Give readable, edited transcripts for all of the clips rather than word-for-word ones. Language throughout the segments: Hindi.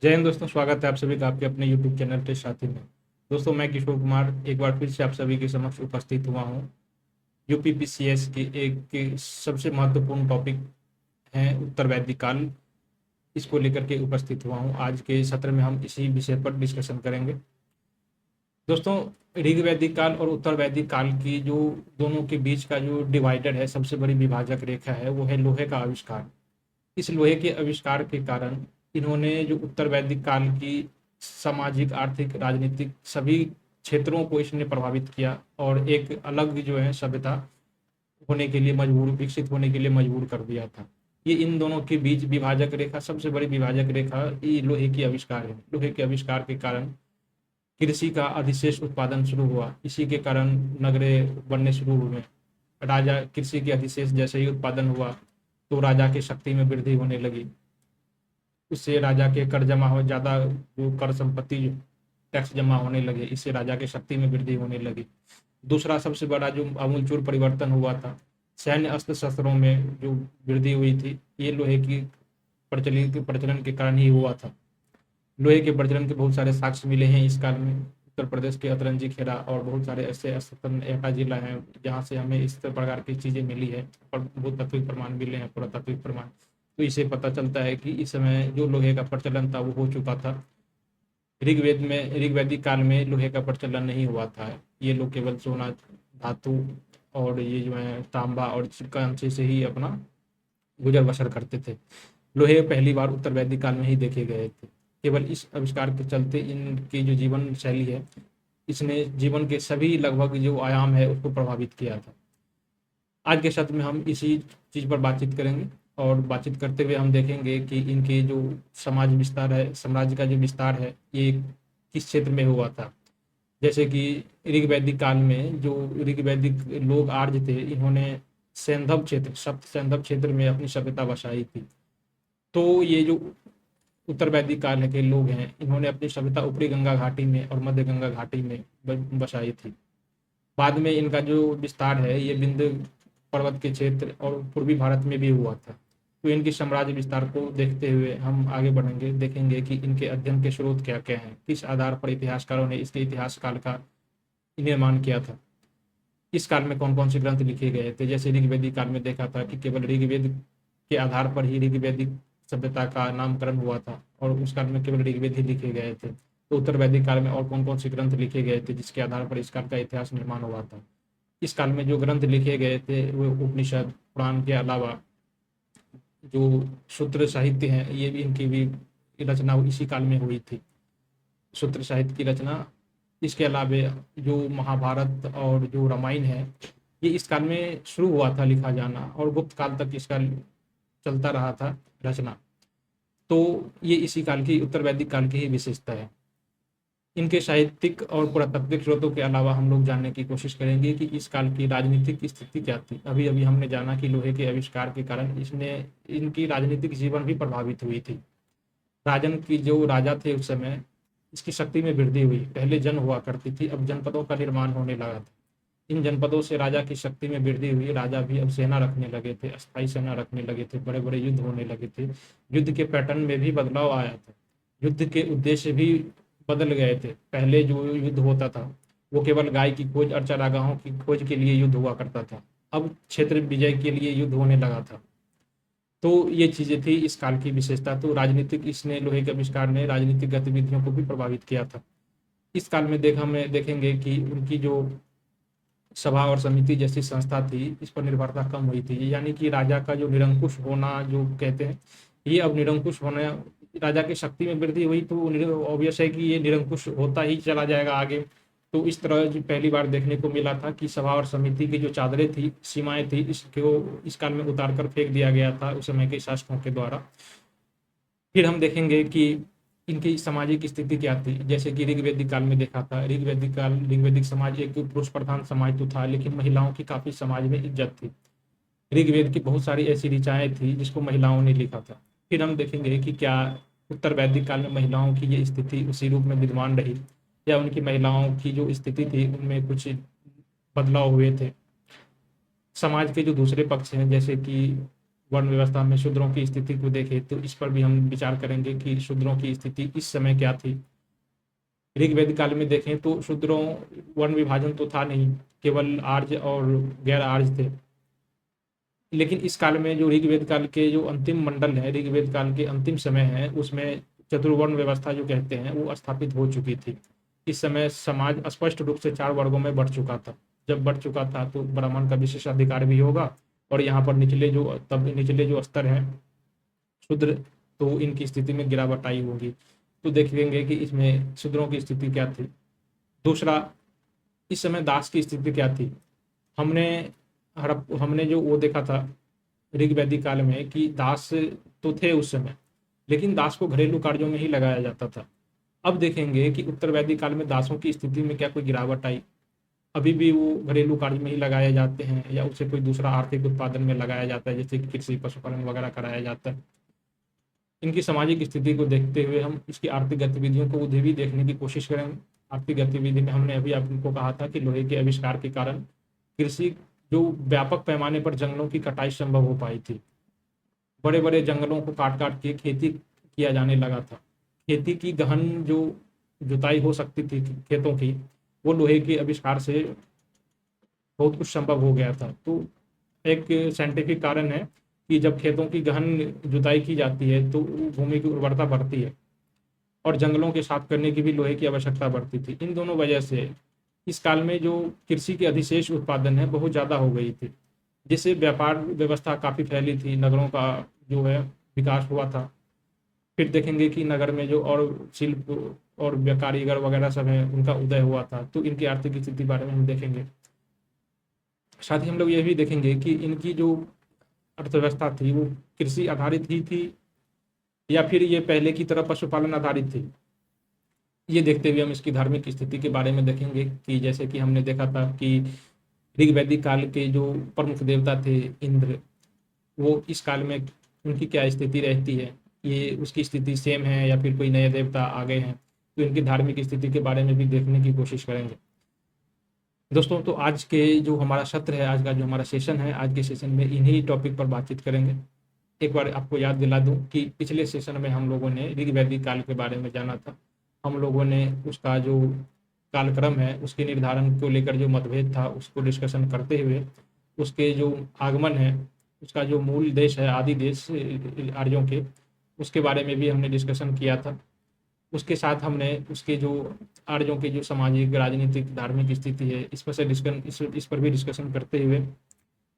जय हिंद दोस्तों, स्वागत है आप सभी का आपके अपने यूट्यूब चैनल टेस्ट साथी में। दोस्तों, मैं किशोर कुमार एक बार फिर से आप सभी के समक्ष उपस्थित हुआ हूँ। यूपीपीसीएस की एक सबसे महत्वपूर्ण टॉपिक है उत्तर वैदिक काल। इसको लेकर के उपस्थित हुआ हूँ। आज के सत्र में हम इसी विषय पर डिस्कशन करेंगे। दोस्तों, ऋग वैदिक काल और उत्तर वैदिक काल की जो दोनों के बीच का जो डिवाइडर है, सबसे बड़ी विभाजक रेखा है, वो है लोहे का आविष्कार। इस लोहे के आविष्कार के कारण इन्होंने जो उत्तर वैदिक काल की सामाजिक, आर्थिक, राजनीतिक सभी क्षेत्रों को इसने प्रभावित किया और एक अलग जो है सभ्यता होने के लिए मजबूर, विकसित होने के लिए मजबूर कर दिया था। ये इन दोनों के बीच विभाजक रेखा, सबसे बड़ी विभाजक रेखा ये लोहे की आविष्कार है। लोहे के आविष्कार के कारण कृषि का अधिशेष उत्पादन शुरू हुआ। इसी के कारण नगरे बनने शुरू हुए। राजा कृषि के अधिशेष जैसे ही उत्पादन हुआ तो राजा की शक्ति में वृद्धि होने लगी। उससे राजा के कर जमा हो ज़्यादा, जो कर संपत्ति टैक्स जमा होने लगे, इससे राजा की शक्ति में वृद्धि होने लगी। दूसरा सबसे बड़ा जो आमूलचूल परिवर्तन हुआ था, सैन्य अस्त्र शस्त्रों में जो वृद्धि हुई थी, ये लोहे की प्रचलन के कारण ही हुआ था। लोहे के प्रचलन के बहुत सारे साक्ष्य मिले हैं इस काल में। उत्तर प्रदेश के अतरंजी खेड़ा और बहुत सारे ऐसे स्थल, ऐसा जिला है जहाँ से हमें इस प्रकार की चीज़ें मिली है और बहुत तात्विक प्रमाण मिले हैं, पुरातात्विक प्रमाण। तो इससे पता चलता है कि इस समय जो लोहे का प्रचलन था वो हो चुका था। ऋग वैदिक काल में लोहे का प्रचलन नहीं हुआ था। ये लोग केवल सोना, धातु और ये जो है तांबा और कांसे से ही अपना गुजर बसर करते थे। लोहे पहली बार उत्तर वैदिक काल में ही देखे गए थे। केवल इस आविष्कार के चलते इनकी जो जीवन शैली है, इसने जीवन के सभी लगभग जो आयाम है उसको प्रभावित किया था। आज के सत्र में हम इसी चीज़ पर बातचीत करेंगे और बातचीत करते हुए हम देखेंगे कि इनके जो समाज विस्तार है, साम्राज्य का जो विस्तार है, ये किस क्षेत्र में हुआ था। जैसे कि ऋग वैदिक काल में जो ऋग वैदिक लोग आर्य थे, इन्होंने सैंधव क्षेत्र, सप्त सैंधव क्षेत्र में अपनी सभ्यता बसाई थी। तो ये जो उत्तर वैदिक काल के लोग हैं, इन्होंने अपनी सभ्यता ऊपरी गंगा घाटी में और मध्य गंगा घाटी में बसाई थी। बाद में इनका जो विस्तार है, ये विंध्य पर्वत के क्षेत्र और पूर्वी भारत में भी हुआ था। तो इनकी साम्राज्य विस्तार को देखते हुए हम आगे बढ़ेंगे, देखेंगे कि इनके अध्ययन के स्रोत क्या क्या हैं, किस आधार पर इतिहासकारों ने इसके इतिहास काल का निर्माण किया था। इस काल में कौन कौन से ग्रंथ लिखे गए थे। जैसे ऋग्वेदिक काल में देखा था कि केवल ऋग्वेद के आधार पर ही ऋग्वेदिक सभ्यता का नामकरण हुआ था और उस काल में केवल ऋग्वेद ही लिखे गए थे। तो उत्तर वैदिक काल में और कौन कौन से ग्रंथ लिखे गए थे जिसके आधार पर इस काल का इतिहास निर्माण हुआ था। इस काल में जो ग्रंथ लिखे गए थे वो उपनिषद, पुराण के अलावा जो सूत्र साहित्य हैं, ये भी इनकी भी रचना इसी काल में हुई थी। सूत्र साहित्य की रचना, इसके अलावा जो महाभारत और जो रामायण है, ये इस काल में शुरू हुआ था लिखा जाना और गुप्त काल तक इसका चलता रहा था रचना। तो ये इसी काल की, उत्तर वैदिक काल की ही विशेषता है। इनके साहित्यिक और पुरातात्विक स्रोतों के अलावा हम लोग जानने की कोशिश करेंगे कि इस काल की राजनीतिक स्थिति क्या थी। अभी अभी हमने जाना कि लोहे के आविष्कार के कारण इसने इनकी राजनीतिक जीवन भी प्रभावित हुई थी। राजन की जो राजा थे उस समय, इसकी शक्ति में वृद्धि हुई। पहले जन हुआ करती थी, अब जनपदों का निर्माण होने लगा था। इन जनपदों से राजा की शक्ति में वृद्धि हुई। राजा भी अब सेना रखने लगे थे, अस्थायी सेना रखने लगे थे, बड़े बड़े युद्ध होने लगे थे। युद्ध के पैटर्न में भी बदलाव आया था। युद्ध के उद्देश्य भी बदल गए थे। पहले जो युद्ध होता था वो केवल गाय की खोज और चारागाहों की खोज के लिए युद्ध हुआ करता था। अब क्षेत्र विजय के लिए युद्ध होने लगा था। तो ये चीज़ें थी इस काल की विशेषता। तो राजनीतिक, इसने लोहे के आविष्कार ने राजनीतिक गतिविधियों को भी प्रभावित किया था। इस काल में हमें देखेंगे कि उनकी जो सभा और समिति जैसी संस्था थी, इस पर निर्भरता कम हुई थी। यानी कि राजा का जो निरंकुश होना जो कहते हैं, ये अब निरंकुश होना, राजा की शक्ति में वृद्धि हुई तो ऑब्वियस है कि ये निरंकुश होता ही चला जाएगा आगे। तो इस तरह जो पहली बार देखने को मिला था कि सभा और समिति की जो चादरें थी, सीमाएं थी, इसको इस काल में उतार कर फेंक दिया गया था उस समय के शासकों के द्वारा। फिर हम देखेंगे कि इनकी सामाजिक स्थिति क्या थी। जैसे कि ऋग्वेदिक काल में देखा था, ऋग्वेदिक समाज एक पुरुष प्रधान समाज तो था, लेकिन महिलाओं की काफी समाज में इज्जत थी। ऋग्वेद की बहुत सारी ऐसी ऋचाएं थी जिसको महिलाओं ने लिखा था। फिर हम देखेंगे कि क्या उत्तर वैदिक काल में महिलाओं की ये स्थिति उसी रूप में विद्यमान रही या उनकी महिलाओं की जो स्थिति थी उनमें कुछ बदलाव हुए थे। समाज के जो दूसरे पक्ष हैं, जैसे कि वर्ण व्यवस्था में शूद्रों की स्थिति को देखें तो इस पर भी हम विचार करेंगे कि शूद्रों की स्थिति इस समय क्या थी। ऋग्वेद काल में देखें तो शूद्रों वर्ण विभाजन तो था नहीं, केवल आर्य और गैर आर्य थे। लेकिन इस काल में जो ऋग्वेद काल के जो अंतिम मंडल है, ऋग्वेद काल के अंतिम समय है, उसमें चतुर्वर्ण व्यवस्था जो कहते हैं वो स्थापित हो चुकी थी। इस समय समाज स्पष्ट रूप से 4 वर्गों में बढ़ चुका था। जब बढ़ चुका था तो ब्राह्मण का विशेषाधिकार भी होगा, और यहाँ पर निचले जो स्तर हैं शूद्र, तो इनकी स्थिति में गिरावट आई होगी। तो देखेंगे कि इसमें शूद्रों की स्थिति क्या थी। दूसरा, इस समय दास की स्थिति क्या थी। हमने हमने जो वो देखा था ऋग्वैदिक काल में कि दास तो थे उस समय, लेकिन दास को घरेलू कार्यों में ही लगाया जाता था। अब देखेंगे कि उत्तर वैदिक काल में दासों की स्थिति में क्या कोई गिरावट आई। अभी भी वो घरेलू कार्य में ही लगाए जाते हैं या उसे कोई दूसरा आर्थिक उत्पादन में लगाया जाता है, जैसे कि कृषि पशुपालन वगैरह कराया जाता है। इनकी सामाजिक स्थिति को देखते हुए हम इसकी आर्थिक गतिविधियों को भी देखने की कोशिश करेंगे। आर्थिक गतिविधि में हमने अभी आपको कहा था कि लोहे के आविष्कार के कारण कृषि जो व्यापक पैमाने पर जंगलों की कटाई संभव हो पाई थी। बड़े बड़े जंगलों को काट काट के खेती किया जाने लगा था। खेती की गहन जो जुताई हो सकती थी खेतों की, वो लोहे के आविष्कार से बहुत कुछ संभव हो गया था। तो एक साइंटिफिक कारण है कि जब खेतों की गहन जुताई की जाती है तो भूमि की उर्वरता बढ़ती है, और जंगलों के साफ करने की भी लोहे की आवश्यकता बढ़ती थी। इन दोनों वजह से इस काल में जो कृषि के अधिशेष उत्पादन है बहुत ज़्यादा हो गई थी, जिससे व्यापार व्यवस्था काफ़ी फैली थी, नगरों का जो है विकास हुआ था। फिर देखेंगे कि नगर में जो और शिल्प और कारीगर वगैरह सब हैं उनका उदय हुआ था। तो इनकी आर्थिक स्थिति बारे में हम देखेंगे। साथ ही हम लोग ये भी देखेंगे कि इनकी जो अर्थव्यवस्था थी वो कृषि आधारित ही थी या फिर ये पहले की तरह पशुपालन आधारित थी। ये देखते हुए हम इसकी धार्मिक स्थिति के बारे में देखेंगे कि जैसे कि हमने देखा था कि ऋग्वैदिक काल के जो प्रमुख देवता थे इंद्र, वो इस काल में उनकी क्या स्थिति रहती है, ये उसकी स्थिति सेम है या फिर कोई नए देवता आ गए हैं। तो इनकी धार्मिक स्थिति के बारे में भी देखने की कोशिश करेंगे। दोस्तों, तो आज के जो हमारा सत्र है, आज का जो हमारा सेशन है, आज के सेशन में इन्हीं टॉपिक पर बातचीत करेंगे। एक बार आपको याद दिला दूं कि पिछले सेशन में हम लोगों ने ऋग्वैदिक काल के बारे में जाना था। हम लोगों ने उसका जो कालक्रम है उसके निर्धारण को लेकर जो मतभेद था उसको डिस्कशन करते हुए, उसके जो आगमन है, उसका जो मूल देश है आदि देश आर्यों के, उसके बारे में भी हमने डिस्कशन किया था। उसके साथ हमने उसके जो आर्यों की जो सामाजिक राजनीतिक धार्मिक स्थिति है इस पर भी डिस्कशन करते हुए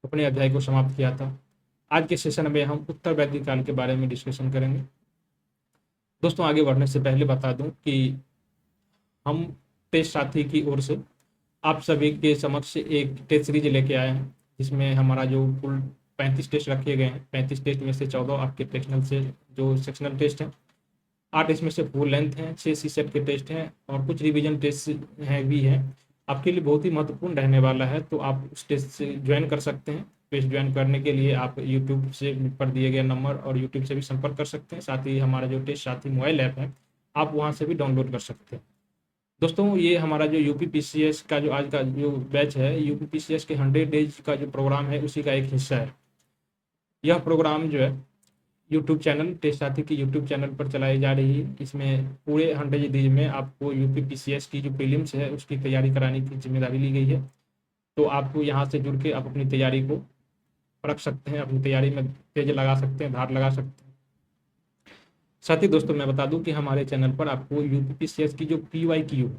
अपने अध्याय को समाप्त किया था। आज के सेशन में हम उत्तर वैदिक काल के बारे में डिस्कशन करेंगे। दोस्तों, आगे बढ़ने से पहले बता दूं कि हम टेस्ट साथी की ओर से आप सभी के समक्ष एक टेस्ट सीरीज लेके आए हैं, जिसमें हमारा जो कुल 35 टेस्ट रखे गए हैं। 35 टेस्ट में से 14 आपके सेक्शनल से जो सेक्शनल टेस्ट हैं, 8 इसमें से फुल लेंथ हैं, 6 सी सेट के टेस्ट हैं और कुछ रिवीजन टेस्ट हैं भी हैं। आपके लिए बहुत ही महत्वपूर्ण रहने वाला है, तो आप उस टेस्ट से ज्वाइन कर सकते हैं। टेस्ट ज्वाइन करने के लिए आप यूट्यूब से पर दिए गए नंबर और यूट्यूब से भी संपर्क कर सकते हैं। साथ ही हमारा जो टेस्ट साथी मोबाइल ऐप है, आप वहाँ से भी डाउनलोड कर सकते हैं। दोस्तों, ये हमारा जो यूपीपीसीएस का जो आज का जो बैच है, यूपीपीसीएस के 100 डेज का जो प्रोग्राम है उसी का एक हिस्सा है। यह प्रोग्राम जो है यूट्यूब चैनल टेस्ट साथी की यूट्यूब चैनल पर चलाई जा रही है। इसमें पूरे 100 डेज में आपको यूपीपीसीएस की जो प्रीलिम्स है उसकी तैयारी कराने की जिम्मेदारी ली गई है। तो आपको यहाँ से जुड़ के आप अपनी तैयारी को परख सकते हैं, अपनी तैयारी में तेज लगा सकते हैं, धार लगा सकते हैं। साथ ही दोस्तों, मैं बता दूं कि हमारे चैनल पर आपको यूपीपीसीएस की जो PYQ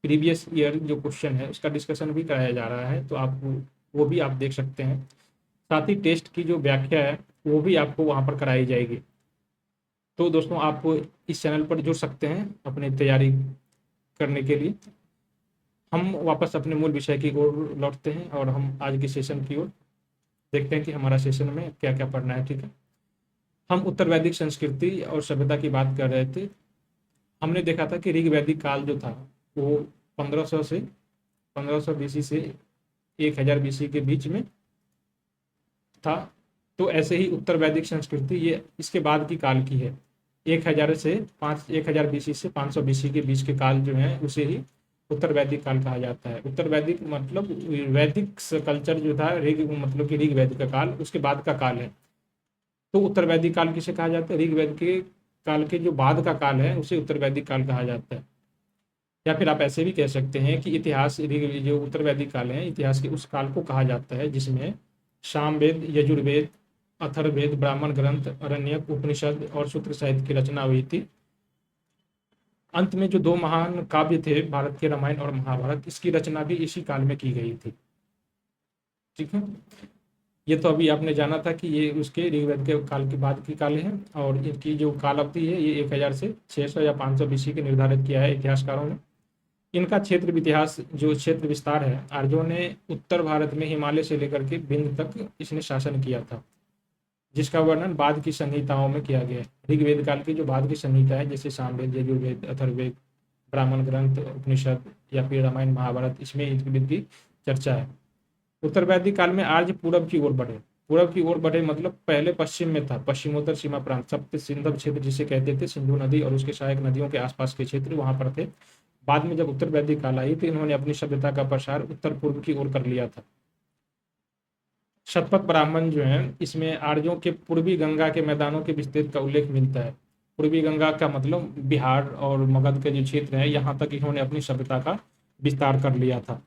प्रीवियस ईयर जो क्वेश्चन है उसका डिस्कशन भी कराया जा रहा है, तो आप वो भी आप देख सकते हैं। साथ ही टेस्ट की जो व्याख्या है वो भी आपको वहाँ पर कराई जाएगी। तो दोस्तों, आप इस चैनल पर जुड़ सकते हैं अपनी तैयारी करने के लिए। हम वापस अपने मूल विषय की ओर लौटते हैं और हम आज के सेशन की ओर देखते हैं कि हमारा सेशन में क्या क्या पढ़ना है। ठीक है, हम उत्तर वैदिक संस्कृति और सभ्यता की बात कर रहे थे। हमने देखा था कि ऋग्वैदिक काल जो था वो 1500 BC से 1000 BC के बीच में था। तो ऐसे ही उत्तर वैदिक संस्कृति ये इसके बाद की काल की है। 1000 BC से 500 BC के बीच के काल जो है उसे ही उत्तर वैदिक काल कहा जाता है। उत्तर वैदिक मतलब वैदिक कल्चर जो था मतलब कि ऋग्वैदिक का काल उसके बाद का काल है। तो उत्तर वैदिक काल किसे कहा जाता है? ऋग्वेद के काल के जो बाद का काल है उसे उत्तर वैदिक काल कहा जाता है। या फिर आप ऐसे भी कह सकते हैं कि इतिहास, जो उत्तर वैदिक काल है, इतिहास के उस काल को कहा जाता है जिसमें सामवेद, यजुर्वेद, अथर्ववेद, ब्राह्मण ग्रंथ, अरण्यक, उपनिषद और सूत्र साहित्य की रचना हुई थी। अंत में जो दो महान काव्य थे, भारत के रामायण और महाभारत, इसकी रचना भी इसी काल में की गई थी। ठीक है, ये तो अभी आपने जाना था कि ये उसके ऋग्वेद के काल के बाद की काल है, और इनकी जो काल अवधि है ये 1000 से 600 या 500 BC के निर्धारित किया है इतिहासकारों ने। इनका क्षेत्र इतिहास, जो क्षेत्र विस्तार है, आर्यों ने उत्तर भारत में हिमालय से लेकर के विंध्य तक इसने शासन किया था, जिसका वर्णन बाद की संहिताओं में किया गया है। ऋग्वेद काल की जो बाद की संहिता है, जैसे सामवेद, यजुर्वेद, अथर्ववेद, ब्राह्मण ग्रंथ, उपनिषद या फिर रामायण महाभारत, इसमें इनकी चर्चा है। उत्तर वैदिक काल में आर्य पूरब की ओर बढ़े। पूरब की ओर बढ़े मतलब पहले पश्चिम में था, पश्चिमोत्तर सीमा प्रांत, सप्त सिंधव क्षेत्र जिसे कहते थे, सिंधु नदी और उसके सहायक नदियों के आसपास के क्षेत्र वहां पर थे। बाद में जब उत्तर वैदिक काल आई तो इन्होंने अपनी सभ्यता का प्रसार उत्तर पूर्व की ओर कर लिया था। शतपथ ब्राह्मण जो है, इसमें आर्यों के पूर्वी गंगा के मैदानों के विस्तृत का उल्लेख मिलता है। पूर्वी गंगा का मतलब बिहार और मगध के जो क्षेत्र है, यहाँ तक इन्होंने अपनी सभ्यता का विस्तार कर लिया था।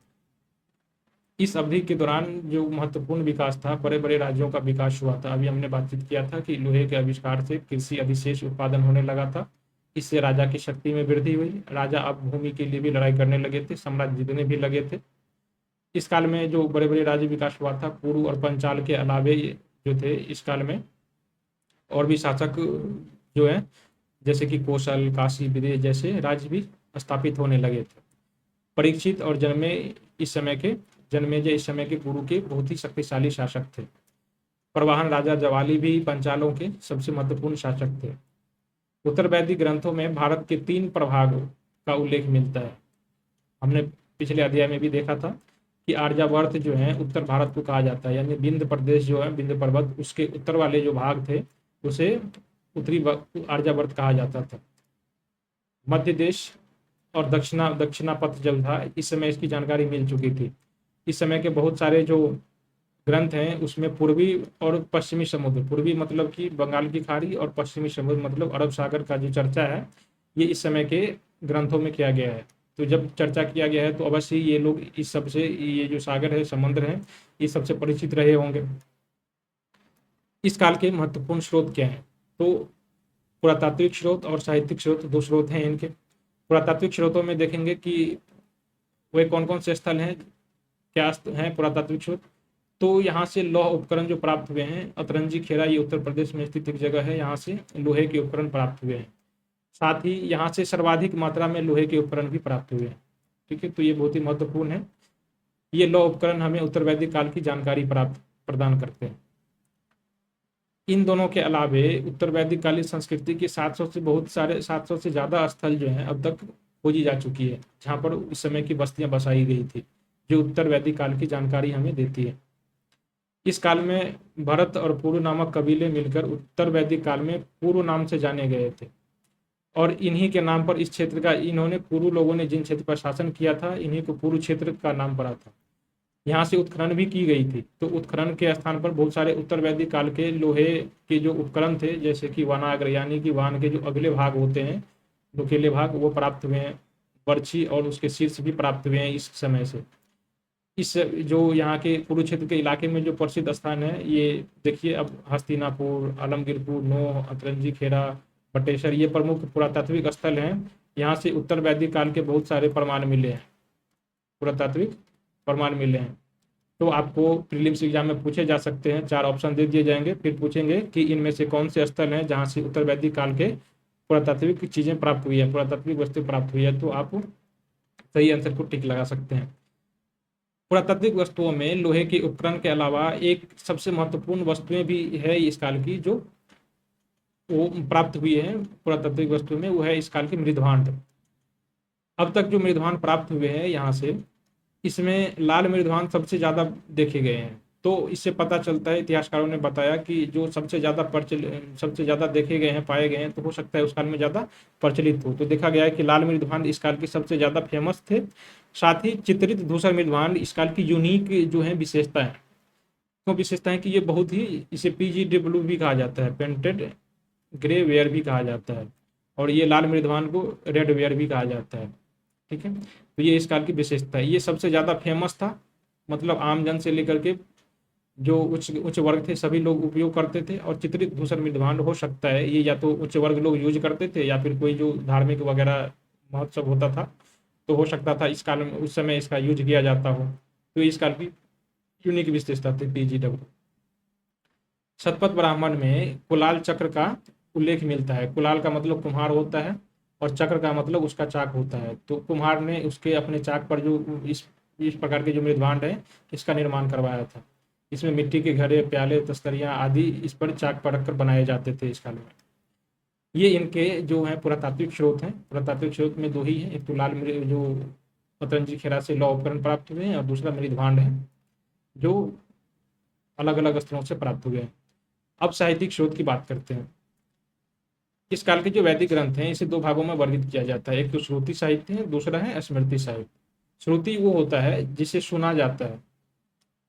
इस अवधि के दौरान जो महत्वपूर्ण विकास था, बड़े बड़े राज्यों का विकास हुआ था। अभी हमने बातचीत किया था कि लोहे के आविष्कार से कृषि अधिशेष उत्पादन होने लगा था। इससे राजा की शक्ति में वृद्धि हुई। राजा अब भूमि के लिए भी लड़ाई करने लगे थे, साम्राज्य जीतने भी लगे थे। इस काल में जो बड़े बड़े राज्य विकास हुआ था, कुरु और पंचाल के अलावे जो थे, इस काल में और भी शासक जो है, जैसे कि कौशल, काशी, विदेश जैसे राज्य भी स्थापित होने लगे थे। परीक्षित और जन्मेजय इस समय के गुरु के बहुत ही शक्तिशाली शासक थे। प्रवाहन राजा जवाली भी पंचालों के सबसे महत्वपूर्ण शासक थे। उत्तर वैदिक ग्रंथों में भारत के 3 प्रभागों का उल्लेख मिलता है। हमने पिछले अध्याय में भी देखा था कि आर्यावर्त जो है उत्तर भारत को कहा जाता है, यानी विंध्य प्रदेश जो है, विंध्य पर्वत, उसके उत्तर वाले जो भाग थे उसे उत्तरी आर्यावर्त कहा जाता था। मध्य देश और दक्षिणापथ जो था, इस समय इसकी जानकारी मिल चुकी थी। इस समय के बहुत सारे जो ग्रंथ हैं उसमें पूर्वी और पश्चिमी समुद्र, पूर्वी मतलब कि बंगाल की खाड़ी और पश्चिमी समुद्र मतलब अरब सागर का जो चर्चा है, ये इस समय के ग्रंथों में किया गया है। तो जब चर्चा किया गया है तो अवश्य ये लोग इस सबसे, ये जो सागर है, समुद्र है, इस सबसे परिचित रहे होंगे। इस काल के महत्वपूर्ण स्रोत क्या हैं? तो पुरातात्विक स्रोत और साहित्यिक स्रोत, 2 स्रोत हैं इनके। पुरातात्विक स्रोतों में देखेंगे कि वे कौन कौन से स्थल हैं, क्या हैं पुरातात्विक स्रोत। तो यहाँ से लौह उपकरण जो प्राप्त हुए हैं, अतरंजी खेरा, ये उत्तर प्रदेश में स्थित एक जगह है, यहाँ से लोहे के उपकरण प्राप्त हुए हैं। साथ ही यहाँ से सर्वाधिक मात्रा में लोहे के उपकरण भी प्राप्त हुए हैं। ठीक है, तो ये बहुत ही महत्वपूर्ण है। ये लौह उपकरण हमें उत्तर वैदिक काल की जानकारी प्रदान करते हैं। इन दोनों के अलावे उत्तर वैदिक कालीन संस्कृति के 700 से ज़्यादा स्थल जो हैं अब तक खोजी जा चुकी है, जहाँ पर उस समय की बस्तियां बसाई गई थी, जो उत्तर वैदिक काल की जानकारी हमें देती है। इस काल में भरत और पुरु नामक कबीले मिलकर उत्तर वैदिक काल में पुरु नाम से जाने गए थे, और इन्हीं के नाम पर इस क्षेत्र का, इन्होंने पुरु लोगों ने जिन क्षेत्र पर शासन किया था, इन्हीं को पुरु क्षेत्र का नाम पड़ा था। यहाँ से उत्खनन भी की गई थी, तो उत्खनन के स्थान पर बहुत सारे उत्तर वैदिक काल के लोहे के जो उपकरण थे, जैसे कि वनाग्र यानी कि वाहन के जो अगले भाग होते हैं, नुकीले भाग, वो प्राप्त हुए हैं। बर्छी और उसके शीर्ष भी प्राप्त हुए हैं इस समय से। इस जो यहाँ के कुरुक्षेत्र के इलाके में जो प्रसिद्ध स्थान है, ये देखिए, अब हस्तिनापुर, आलमगीरपुर, नोह, अतरंजी खेरा, बटेश्वर, ये प्रमुख पुरातात्विक स्थल हैं। यहाँ से उत्तर वैदिक काल के बहुत सारे प्रमाण मिले हैं, पुरातात्विक प्रमाण मिले हैं। तो आपको प्रीलिम्स एग्जाम में पूछे जा सकते हैं, 4 ऑप्शन दे दिए जाएंगे, फिर पूछेंगे कि इनमें से कौन से स्थल हैं जहाँ से उत्तर वैदिक काल के पुरातात्विक चीजें प्राप्त हुई है, पुरातात्विक वस्तु प्राप्त हुई है। तो आप सही आंसर को टिक लगा सकते हैं। पुरातात्विक वस्तुओं में लोहे के उपकरण के अलावा एक सबसे महत्वपूर्ण वस्तुएं भी है इस काल की, जो वो प्राप्त हुई है पुरातात्विक वस्तु में, वो है इस काल के मृदभांड। अब तक जो मृदभांड प्राप्त हुए हैं यहाँ से, इसमें लाल मृदभांड सबसे ज्यादा देखे गए हैं। तो इससे पता चलता है, इतिहासकारों ने बताया कि जो सबसे ज्यादा देखे गए हैं, पाए गए हैं, तो हो सकता है उस काल में ज्यादा प्रचलित हो। तो देखा गया है कि लाल मृदभांड इस काल के सबसे ज्यादा फेमस थे। साथ ही चित्रित धूसर मृदभांड इस काल की यूनिक जो है विशेषता है। क्यों विशेषता है कि ये बहुत ही, इसे PGW भी कहा जाता है, पेंटेड ग्रे वेयर भी कहा जाता है, और ये लाल मृदवान को रेड वेयर भी कहा जाता है। ठीक है, तो ये इस काल की विशेषता है। ये सबसे ज़्यादा फेमस था, मतलब आम जन से लेकर के जो उच्च उच्च वर्ग थे सभी लोग उपयोग करते थे। और चित्रित धूसर मृदभांड हो सकता है ये या तो उच्च वर्ग लोग यूज करते थे, या फिर कोई जो धार्मिक वगैरह महोत्सव होता था तो हो सकता था इस काल में, उस समय इसका यूज किया जाता हो। तो इस काल की यूनिक विशेषता थी PGW। शतपथ ब्राह्मण में कुलाल चक्र का उल्लेख मिलता है। कुलाल का मतलब कुम्हार होता है, और चक्र का मतलब उसका चाक होता है। तो कुम्हार ने उसके अपने चाक पर जो इस प्रकार के जो मृदभांड है इसका निर्माण करवाया था। इसमें मिट्टी के घड़े, प्याले, तस्तरियां आदि इस पर चाक पर रखकर बनाए जाते थे इस काल में। ये इनके जो है पुरातात्विक स्रोत हैं। पुरातात्विक स्रोत में दो ही हैं, एक तो लाल जो पतंजलि खेरा से लौह उपकरण प्राप्त हुए हैं, और दूसरा मृदभांड है जो अलग अलग स्तरों से प्राप्त हुए हैं। अब साहित्यिक स्रोत की बात करते हैं। इस काल के जो वैदिक ग्रंथ हैं इसे दो भागों में वर्गित किया जाता है। एक तो श्रुति साहित्य है, दूसरा है स्मृति साहित्य। श्रुति वो होता है जिसे सुना जाता है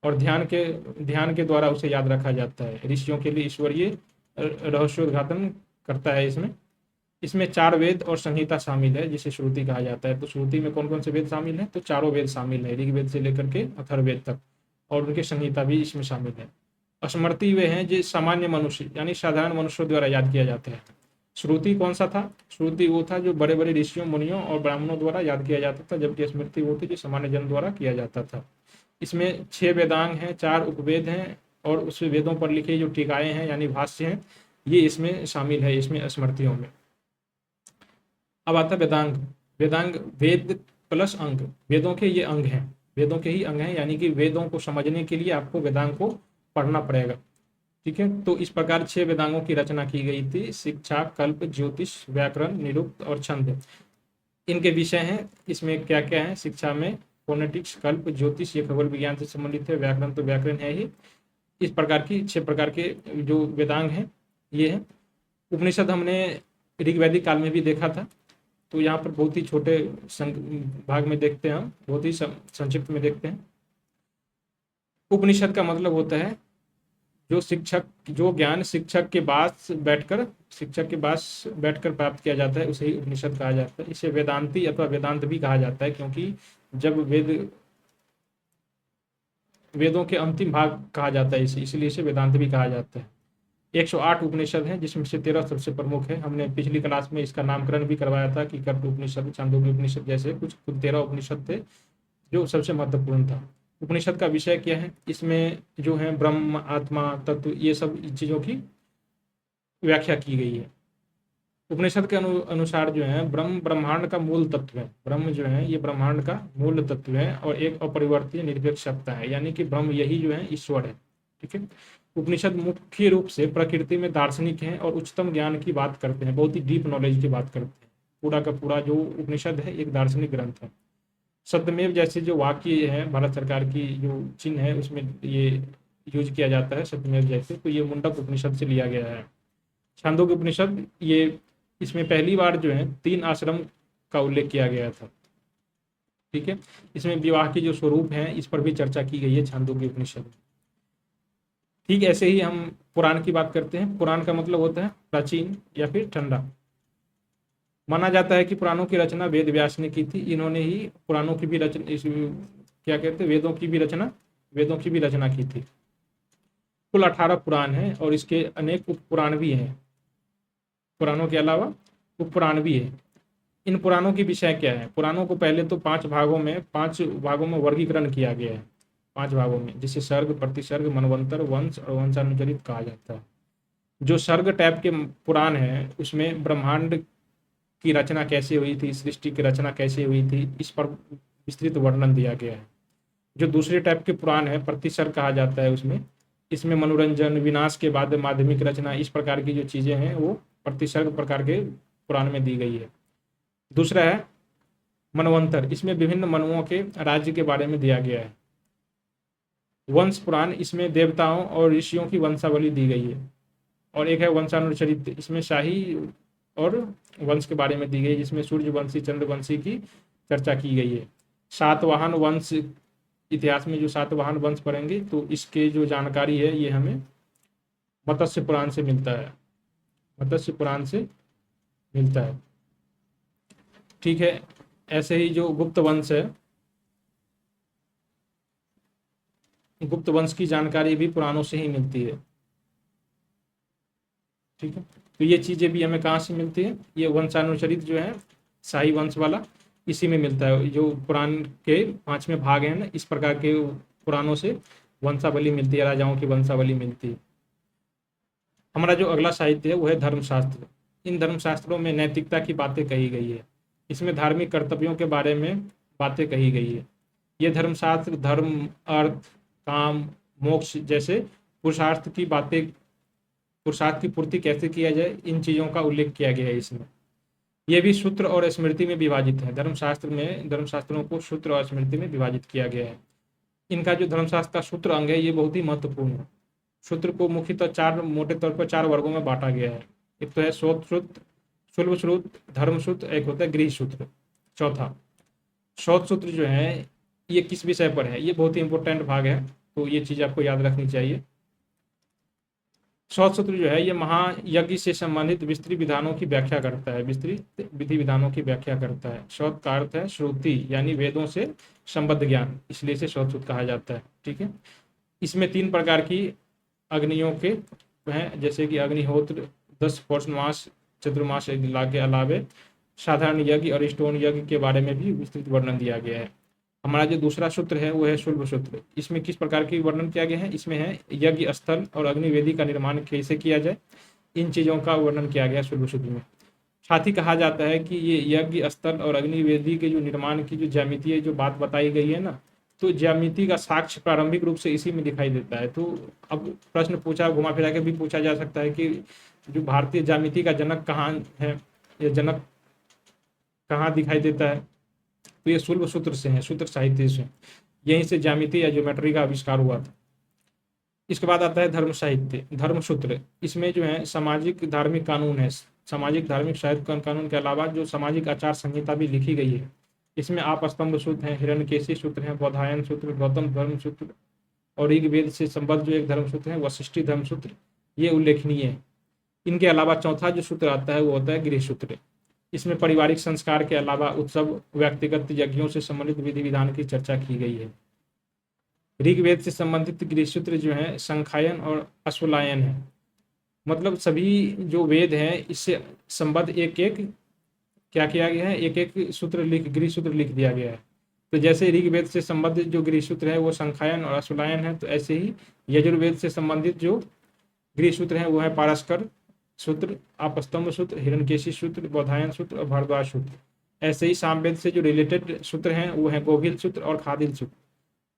और ध्यान के द्वारा उसे याद रखा जाता है। ऋषियों के लिए ईश्वरीय रहस्योद्घाटन करता है। इसमें इसमें चार वेद और संहिता शामिल है जिसे श्रुति कहा जाता है। तो श्रुति में कौन कौन से वेद शामिल हैं? तो चारों वेद शामिल है, ऋग्वेद से लेकर के अथर्ववेद तक, और उनके संहिता भी इसमें शामिल है। स्मृति वे हैं जो सामान्य मनुष्य यानी साधारण मनुष्यों द्वारा याद किया जाता है। श्रुति कौन सा था? श्रुति वो था जो बड़े बड़े ऋषियों, मुनियों और ब्राह्मणों द्वारा याद किया जाता था, जबकि स्मृति वो थी जो सामान्य जन द्वारा किया जाता था। इसमें 6 वेदांग हैं, 4 उपवेद हैं, और उस वेदों पर लिखे जो टीकाएं हैं यानी भाष्य हैं ये इसमें शामिल है, इसमें स्मृतियों में। अब आता वेदांग। वेदांग वेद प्लस अंग, वेदों के ये अंग हैं, वेदों के ही अंग हैं, यानी कि वेदों को समझने के लिए आपको वेदांग को पढ़ना पड़ेगा। ठीक है, तो इस प्रकार 6 वेदांगों की रचना की गई थी। शिक्षा, कल्प, ज्योतिष, व्याकरण, निरुक्त और छंद इनके विषय हैं। इसमें क्या क्या है? शिक्षा में फोनेटिक्स, कल्प, ज्योतिष ये खगोल विज्ञान से संबंधित है, व्याकरण तो व्याकरण है ही। इस प्रकार की 6 प्रकार के जो वेदांग हैं ये है। उपनिषद हमने ऋग्वैदिक काल में भी देखा था, तो यहाँ पर बहुत ही छोटे भाग में देखते हैं, हम बहुत ही संक्षिप्त में देखते हैं। उपनिषद का मतलब होता है जो ज्ञान शिक्षक के पास बैठकर प्राप्त किया जाता है उसे ही उपनिषद कहा जाता है। इसे वेदांती अथवा वेदांत भी कहा जाता है, क्योंकि जब वेदों के अंतिम भाग कहा जाता है इसलिए इसे वेदांत भी कहा जाता है। 108 उपनिषद हैं जिसमें से 13 सबसे प्रमुख है। हमने पिछली क्लास में इसका नामकरण भी करवाया था कि कठ उपनिषद, छांदोग्य उपनिषद जैसे कुछ 13 उपनिषद थे जो सबसे महत्वपूर्ण था। उपनिषद का विषय क्या है? इसमें जो है ब्रह्म, आत्मा, तत्व ये सब चीजों की व्याख्या की गई है। उपनिषद के अनुसार जो है ब्रह्म ब्रह्मांड का मूल तत्व है। ब्रह्म जो है ये ब्रह्मांड का मूल तत्व है और एक अपरिवर्तनीय निरपेक्ष सत्ता है, यानी कि ब्रह्म यही जो है ईश्वर है। ठीक है, उपनिषद मुख्य रूप से प्रकृति में दार्शनिक हैं और उच्चतम ज्ञान की बात करते हैं, बहुत ही डीप नॉलेज की बात करते हैं। पूरा का पूरा जो उपनिषद है एक दार्शनिक ग्रंथ है। सत्यमेव जैसे जो वाक्य है, भारत सरकार की जो चिन्ह है उसमें ये यूज किया जाता है सत्यमेव जैसे, तो ये मुंडक उपनिषद से लिया गया है। छांदोग्य उपनिषद ये इसमें पहली बार जो है 3 आश्रम का उल्लेख किया गया था। ठीक है, इसमें विवाह के जो स्वरूप हैं इस पर भी चर्चा की गई है छांदोग्य उपनिषद। ठीक ऐसे ही हम पुराण की बात करते हैं। पुराण का मतलब होता है प्राचीन या फिर ठंडा। माना जाता है कि पुराणों की रचना वेद व्यास ने की थी। इन्होंने ही पुराणों की भी रचना, क्या कहते हैं, वेदों की भी रचना की थी। कुल 18 पुराण हैं और इसके अनेक उपपुराण भी हैं। पुराणों के अलावा उपपुराण भी है। इन पुराणों की विषय क्या है? पुराणों को पहले तो 5 भागों में वर्गीकरण किया गया है। 5 भागों में, जिसे सर्ग, प्रतिसर्ग, मनवंतर, वंश और वंशानुचरित कहा जाता है। जो सर्ग टाइप के पुराण है उसमें ब्रह्मांड की रचना कैसे हुई थी, सृष्टि की रचना कैसे हुई थी, इस पर विस्तृत वर्णन दिया गया है। जो दूसरे टाइप के पुराण है प्रतिसर्ग कहा जाता है, इसमें मनोरंजन, विनाश के बाद माध्यमिक रचना, इस प्रकार की जो चीजें हैं वो प्रतिसर्ग प्रकार के पुराण में दी गई है। दूसरा है मनवंतर, इसमें विभिन्न मनुओं के राज्य के बारे में दिया गया है। वंश पुराण, इसमें देवताओं और ऋषियों की वंशावली दी गई है। और एक है वंशानुचरित, इसमें शाही और वंश के बारे में दी गई, जिसमें सूर्यवंशी, चंद्रवंशी की चर्चा की गई है। सातवाहन वंश इतिहास में जो सातवाहन वंश पढ़ेंगे तो इसके जो जानकारी है ये हमें मत्स्य पुराण से मिलता है, मत्स्य पुराण से मिलता है। ठीक है, ऐसे ही जो गुप्त वंश है, गुप्त वंश की जानकारी भी पुराणों से ही मिलती है। ठीक है, तो ये चीजें भी हमें कहाँ से मिलती है, ये वंशानुचरित जो है शाही वंश वाला, इसी में मिलता है। जो पुराण के 5वें भाग हैं ना, इस प्रकार के पुराणों से वंशावली मिलती है, राजाओं की वंशावली मिलती है। हमारा जो अगला साहित्य है वो है धर्मशास्त्र। इन धर्मशास्त्रों में नैतिकता की बातें कही गई है, इसमें धार्मिक कर्तव्यों के बारे में बातें कही गई है। ये धर्मशास्त्र धर्म, अर्थ, काम, मोक्ष जैसे पुरुषार्थ की बातें, पुरुषार्थ की पूर्ति कैसे किया जाए, इन चीज़ों का उल्लेख किया गया है इसमें। ये भी सूत्र और स्मृति में विभाजित है। धर्मशास्त्र में धर्मशास्त्रों को सूत्र और स्मृति में विभाजित किया गया है। इनका जो धर्मशास्त्र का सूत्र अंग है ये बहुत ही महत्वपूर्ण है। सूत्र को मुख्यतः चार, मोटे तौर पर 4 वर्गों में बांटा गया है। एक तो है श्रोत सूत्र, शुल्ब सूत्र, धर्म सूत्र, एक होता है गृह सूत्र। चौथा श्रोत सूत्र जो है ये किस विषय पर है, ये बहुत ही इंपॉर्टेंट भाग है, तो ये चीज आपको याद रखनी चाहिए। श्रोत सूत्र जो है ये महायज्ञ से संबंधित विस्तृत विधानों की व्याख्या करता है, विस्तृत विधि विधानों की व्याख्या करता है। श्रोत का अर्थ है श्रुति, यानी वेदों से संबद्ध ज्ञान, इसलिए इसे श्रोत सूत्र कहा जाता है। ठीक है, इसमें 3 प्रकार की अग्नियों के हैं, जैसे कि अग्निहोत्र, 10 पौषमास चतुर्मास के अलावे साधारण यज्ञ और स्टोन यज्ञ के बारे में भी विस्तृत वर्णन दिया गया है। हमारा जो दूसरा सूत्र है वो है शुल्ब सूत्र। इसमें किस प्रकार की वर्णन किया गया है, इसमें है यज्ञ स्थल और अग्निवेदी का निर्माण कैसे किया जाए, इन चीज़ों का वर्णन किया गया शुल्ब सूत्र में। साथ ही कहा जाता है कि ये यज्ञ स्थल और अग्निवेदी के जो निर्माण की जो ज्यामितीय जो बात बताई गई है ना, तो ज्यामिति का साक्ष्य प्रारंभिक रूप से इसी में दिखाई देता है। तो अब प्रश्न पूछा, घुमा फिरा के भी पूछा जा सकता है कि जो भारतीय ज्यामिति का जनक कहाँ है, या जनक कहाँ दिखाई देता है, तो ये शुल्ब सूत्र से है, सूत्र साहित्य से, यहीं से ज्यामिति या ज्योमेट्री का आविष्कार हुआ था। इसके बाद आता है धर्म साहित्य, धर्म सूत्र। इसमें जो है सामाजिक धार्मिक कानून है, सामाजिक धार्मिक साहित्य कानून के अलावा जो सामाजिक आचार संहिता भी लिखी गई है। इसमें आपस्तंभ सूत्र है, हिरण्यकेशी सूत्र है, बौधायन सूत्र, गौतम धर्म सूत्र और ऋग्वेद से संबद्ध जो एक धर्म सूत्र है वशिष्ठी धर्म सूत्र, ये उल्लेखनीय है। इनके अलावा चौथा जो सूत्र आता है वो होता है गृह सूत्र। इसमें पारिवारिक संस्कार के अलावा उत्सव, व्यक्तिगत यज्ञों से संबंधित विधि विधान की चर्चा की गई है। ऋग्वेद से संबंधित गृह सूत्र जो है संख्यायन और अश्वलायन है, मतलब सभी जो वेद हैं इससे संबद्ध एक एक क्या किया गया है, एक एक सूत्र गृह सूत्र लिख दिया गया है। तो जैसे ऋग्वेद से संबंधित जो गृह सूत्र है वो संख्यायन और अश्वलायन है, तो ऐसे ही यजुर्वेद से संबंधित जो गृह सूत्र है वो है पारस्कर सूत्र, आपस्तंभ सूत्र, हिरण्यकेशी सूत्र, बौधायन सूत्र और भारद्वाज सूत्र। ऐसे ही सामवेद से जो रिलेटेड सूत्र हैं वो है गोभिल सूत्र और खादिल सूत्र।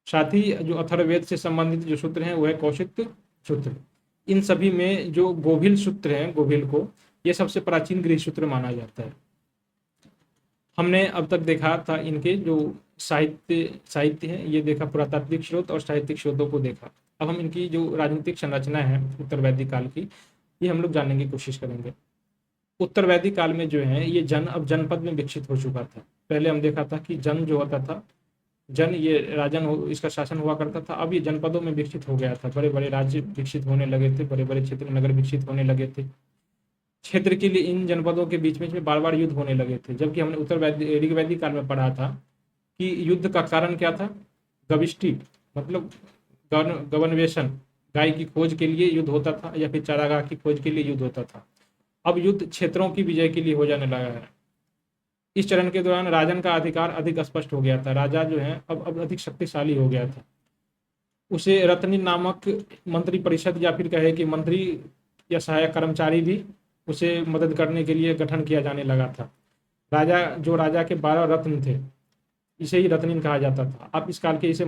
साथ ही जो अथर्ववेद से संबंधित जो सूत्र हैं वो है कौशिक सूत्र। इन सभी में जो गोभिल सूत्र है, गोभिल को ये सबसे प्राचीन गृह सूत्र माना जाता है। हमने अब तक देखा था इनके जो साहित्य है, ये देखा पुरातात्विक स्रोत और साहित्यिक स्रोतों को देखा। अब हम इनकी जो राजनीतिक संरचना है उत्तर वैदिक काल की, ये हम लोग जानने की कोशिश करेंगे। उत्तर वैदिक काल में जो है ये अब जनपद में विकसित हो चुका था। पहले हम देखा था कि जन जो होता था, जन ये राजन इसका शासन हुआ करता था, अब ये जनपदों में विकसित हो गया था। बड़े बड़े राज्य विकसित होने लगे थे, बड़े बड़े क्षेत्र नगर विकसित होने लगे थे। क्षेत्र के लिए इन जनपदों के बीच में बार बार युद्ध होने लगे थे। जबकि हमने ऋग्वैदिक काल में पढ़ा था कि युद्ध का कारण क्या था, गविष्टि मतलब गवन्वेषण, गाय की खोज के लिए युद्ध होता था या फिर चारागाह की खोज के लिए युद्ध होता था। अब युद्ध क्षेत्रों की विजय के लिए हो जाने लगा है। इस चरण के दौरान राजन का अधिकार अधिक स्पष्ट हो गया था। राजा जो है अब अधिक शक्तिशाली हो गया था। उसे रत्नी नामक मंत्री परिषद या फिर कहे कि मंत्री या सहायक कर्मचारी भी उसे मदद करने के लिए गठन किया जाने लगा था। राजा के 12 रत्न थे, इसे ही रत्निन कहा जाता था। आप इस काल के इसे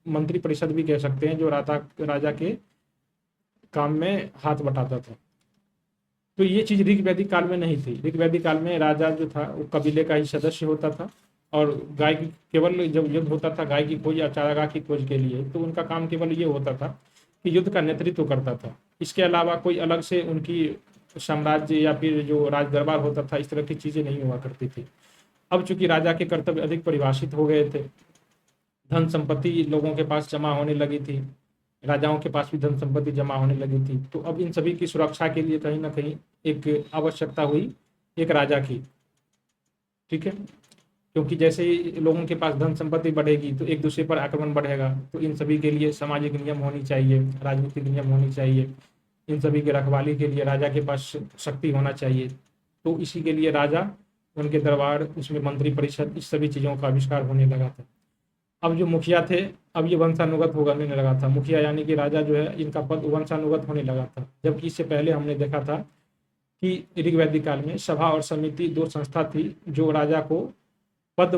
मंत्री परिषद भी कह सकते हैं, जो राजा के काम में हाथ बटाता था। तो ये चीज ऋग्वैदिक काल में नहीं थी। ऋग्वैदिक काल में राजा जो था वो कबीले का ही सदस्य होता था और गाय की केवल जब युद्ध होता था गाय की खोज या चारागाह की खोज के लिए, तो उनका काम केवल ये होता था कि युद्ध का नेतृत्व करता था। इसके अलावा कोई अलग से उनकी साम्राज्य या फिर जो राज दरबार होता था, इस तरह की चीजें नहीं हुआ करती थी। अब चूंकि राजा के कर्तव्य अधिक परिभाषित हो गए थे, धन संपत्ति लोगों के पास जमा होने लगी थी, राजाओं के पास भी धन संपत्ति जमा होने लगी थी। तो अब इन सभी की सुरक्षा के लिए कहीं ना कहीं एक आवश्यकता हुई एक राजा की, ठीक है। क्योंकि जैसे ही लोगों के पास धन संपत्ति बढ़ेगी तो एक दूसरे पर आक्रमण बढ़ेगा, तो इन सभी के लिए सामाजिक नियम होनी चाहिए, राजनीतिक नियम होनी चाहिए, इन सभी की रखवाली के लिए राजा के पास शक्ति होना चाहिए। तो इसी के लिए राजा, उनके दरबार, उसमें मंत्री परिषद, इस सभी चीज़ों का आविष्कार होने लगा था। अब जो मुखिया थे, अब ये वंशानुगत होने लगा था। मुखिया यानी कि राजा जो है, इनका पद वंशानुगत होने लगा था। जबकि इससे पहले हमने देखा था कि ऋग्वैदिक काल में सभा और समिति दो संस्था थी जो राजा को पद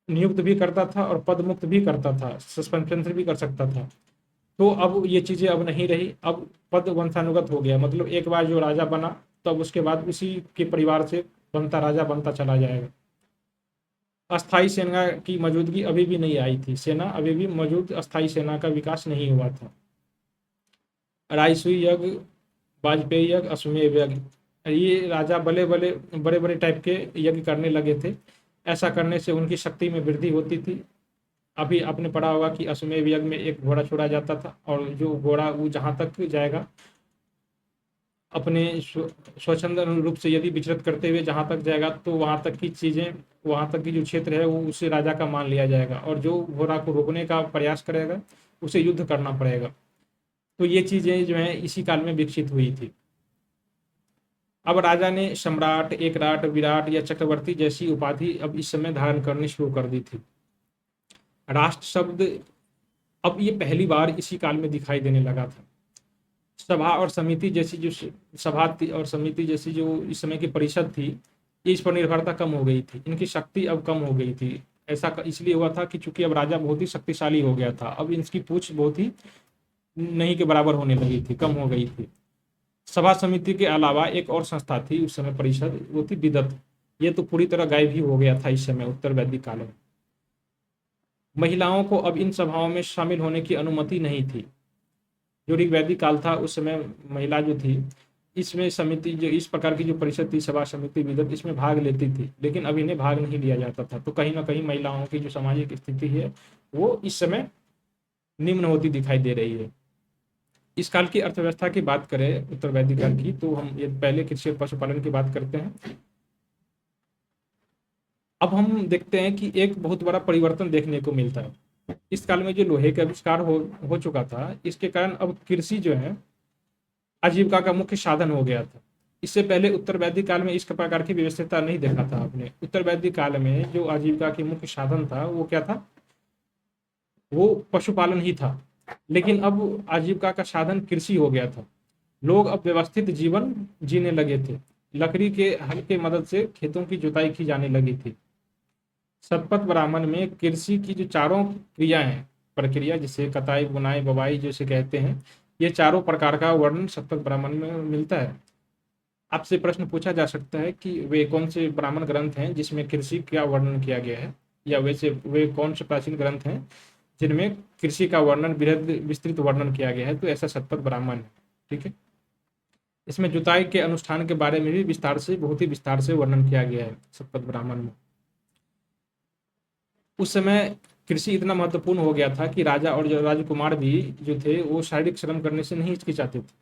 नियुक्त भी करता था और पद मुक्त भी करता था, सस्पेंशन भी कर सकता था। तो अब ये चीज़ें अब नहीं रही, अब पद वंशानुगत हो गया। मतलब एक बार जो राजा बना तब तो उसके बाद उसी के परिवार से बनता राजा बनता चला जाएगा। अस्थाई सेना की मौजूदगी अभी भी नहीं आई थी, सेना अभी भी मौजूद, अस्थाई सेना का विकास नहीं हुआ था। राजसूय यज्ञ, वाजपेयी यज्ञ, अश्वमेध यज्ञ, ये राजा बड़े बड़े टाइप के यज्ञ करने लगे थे। ऐसा करने से उनकी शक्ति में वृद्धि होती थी। अभी आपने पढ़ा होगा कि अश्वमेध यज्ञ में एक घोड़ा छोड़ा जाता था और जो घोड़ा वो जहाँ तक जाएगा अपने स्वच्छंद रूप से यदि विचरित करते हुए जहाँ तक जाएगा तो वहाँ तक की चीज़ें, वहाँ तक की जो क्षेत्र है वो उसे राजा का मान लिया जाएगा, और जो घोड़ा को रोकने का प्रयास करेगा उसे युद्ध करना पड़ेगा। तो ये चीज़ें जो हैं इसी काल में विकसित हुई थी। अब राजा ने सम्राट, एकराट, विराट या चक्रवर्ती जैसी उपाधि अब इस समय धारण करनी शुरू कर दी थी। राष्ट्र शब्द अब ये पहली बार इसी काल में दिखाई देने लगा था। सभा और समिति जैसी जो सभा थी और समिति जैसी जो इस समय की परिषद थी, इस पर निर्भरता कम हो गई थी, इनकी शक्ति अब कम हो गई थी। ऐसा इसलिए हुआ था कि चूंकि अब राजा बहुत ही शक्तिशाली हो गया था, अब इनकी पूछ बहुत ही नहीं के बराबर होने लगी थी, कम हो गई थी। सभा समिति के अलावा एक और संस्था थी उस समय परिषद, वो थी विदत। ये तो पूरी तरह गायब ही हो गया था इस समय उत्तर वैदिक काल में। महिलाओं को अब इन सभाओं में शामिल होने की अनुमति नहीं थी। जो ऋग्वैदिक काल था उस समय महिला जो थी इसमें समिति, जो इस प्रकार की जो परिषद थी, सभा समिति विदत, इसमें भाग लेती थी, लेकिन अब इन्हें भाग नहीं लिया जाता था। तो कहीं ना कहीं महिलाओं की जो सामाजिक स्थिति है वो इस समय निम्न होती दिखाई दे रही है। इस काल की अर्थव्यवस्था की बात करें उत्तर वैदिक काल की, तो हम ये पहले कृषि और पशुपालन की बात करते हैं। अब हम देखते हैं कि एक बहुत बड़ा परिवर्तन देखने को मिलता है। इस काल में जो लोहे का आविष्कार हो चुका था, इसके कारण अब कृषि जो है आजीविका का मुख्य साधन हो गया था। इससे पहले उत्तर वैदिक काल में इस प्रकार की व्यवस्था नहीं देखा था आपने। उत्तर वैदिक काल में जो आजीविका के मुख्य साधन था वो क्या था, वो पशुपालन ही था। लेकिन अब आजीविका का साधन कृषि हो गया था। लोग अब व्यवस्थित जीवन जीने लगे थे। लकड़ी के हल के मदद से खेतों की जुताई की जाने लगी थी। शतपथ ब्राह्मण में कृषि की जो चारों क्रियाएं, प्रक्रिया, जिसे कटाई, बुनाई, बुवाई जैसे कहते हैं, ये चारों प्रकार का वर्णन शतपथ ब्राह्मण में मिलता है। आपसे प्रश्न पूछा जा सकता है कि वे कौन से ब्राह्मण ग्रंथ हैं जिसमें कृषि का वर्णन किया गया है, या वैसे वे कौन से प्राचीन ग्रंथ हैं जिनमें कृषि का वर्णन, बृहद विस्तृत वर्णन किया गया है। तो ऐसा शतपथ ब्राह्मण है, ठीक है। इसमें जुताई के अनुष्ठान के बारे में भी विस्तार से, बहुत ही विस्तार से वर्णन किया गया है शतपथ ब्राह्मण में। उस समय कृषि इतना महत्वपूर्ण हो गया था कि राजा और जो राजकुमार भी जो थे वो शारीरिक श्रम करने से नहीं हिचकिचाते थे।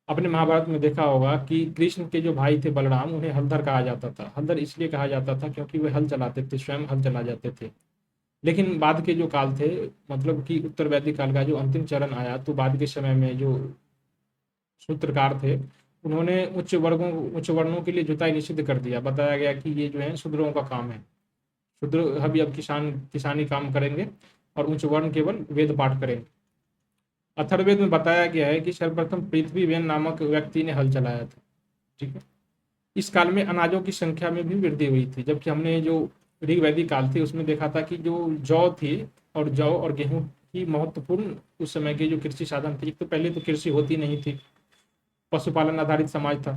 अपने महाभारत में देखा होगा कि कृष्ण के जो भाई थे बलराम, उन्हें हलधर कहा जाता था। हलधर इसलिए कहा जाता था क्योंकि वे हल चलाते थे, स्वयं हल चला जाते थे। लेकिन बाद के जो काल थे, मतलब कि उत्तर वैदिक काल का जो अंतिम चरण आया, तो बाद के समय में जो सूत्रकार थे उन्होंने उच्च वर्णों के लिए जुताई निषिद्ध कर दिया। बताया गया कि ये जो है शूद्रों का काम है, शूद्र अभी अब किसानी काम करेंगे और उच्च वर्ण केवल वेद पाठ करेंगे। अथर्ववेद में बताया गया है कि सर्वप्रथम पृथ्वीवेन नामक व्यक्ति ने हल चलाया था, ठीक है। इस काल में अनाजों की संख्या में भी वृद्धि हुई थी। जबकि हमने जो ऋग्वैदिक काल थी उसमें देखा था कि जो जौ और गेहूं की महत्वपूर्ण उस समय के जो कृषि साधन थे, तो पहले तो कृषि होती नहीं थी, पशुपालन आधारित समाज था।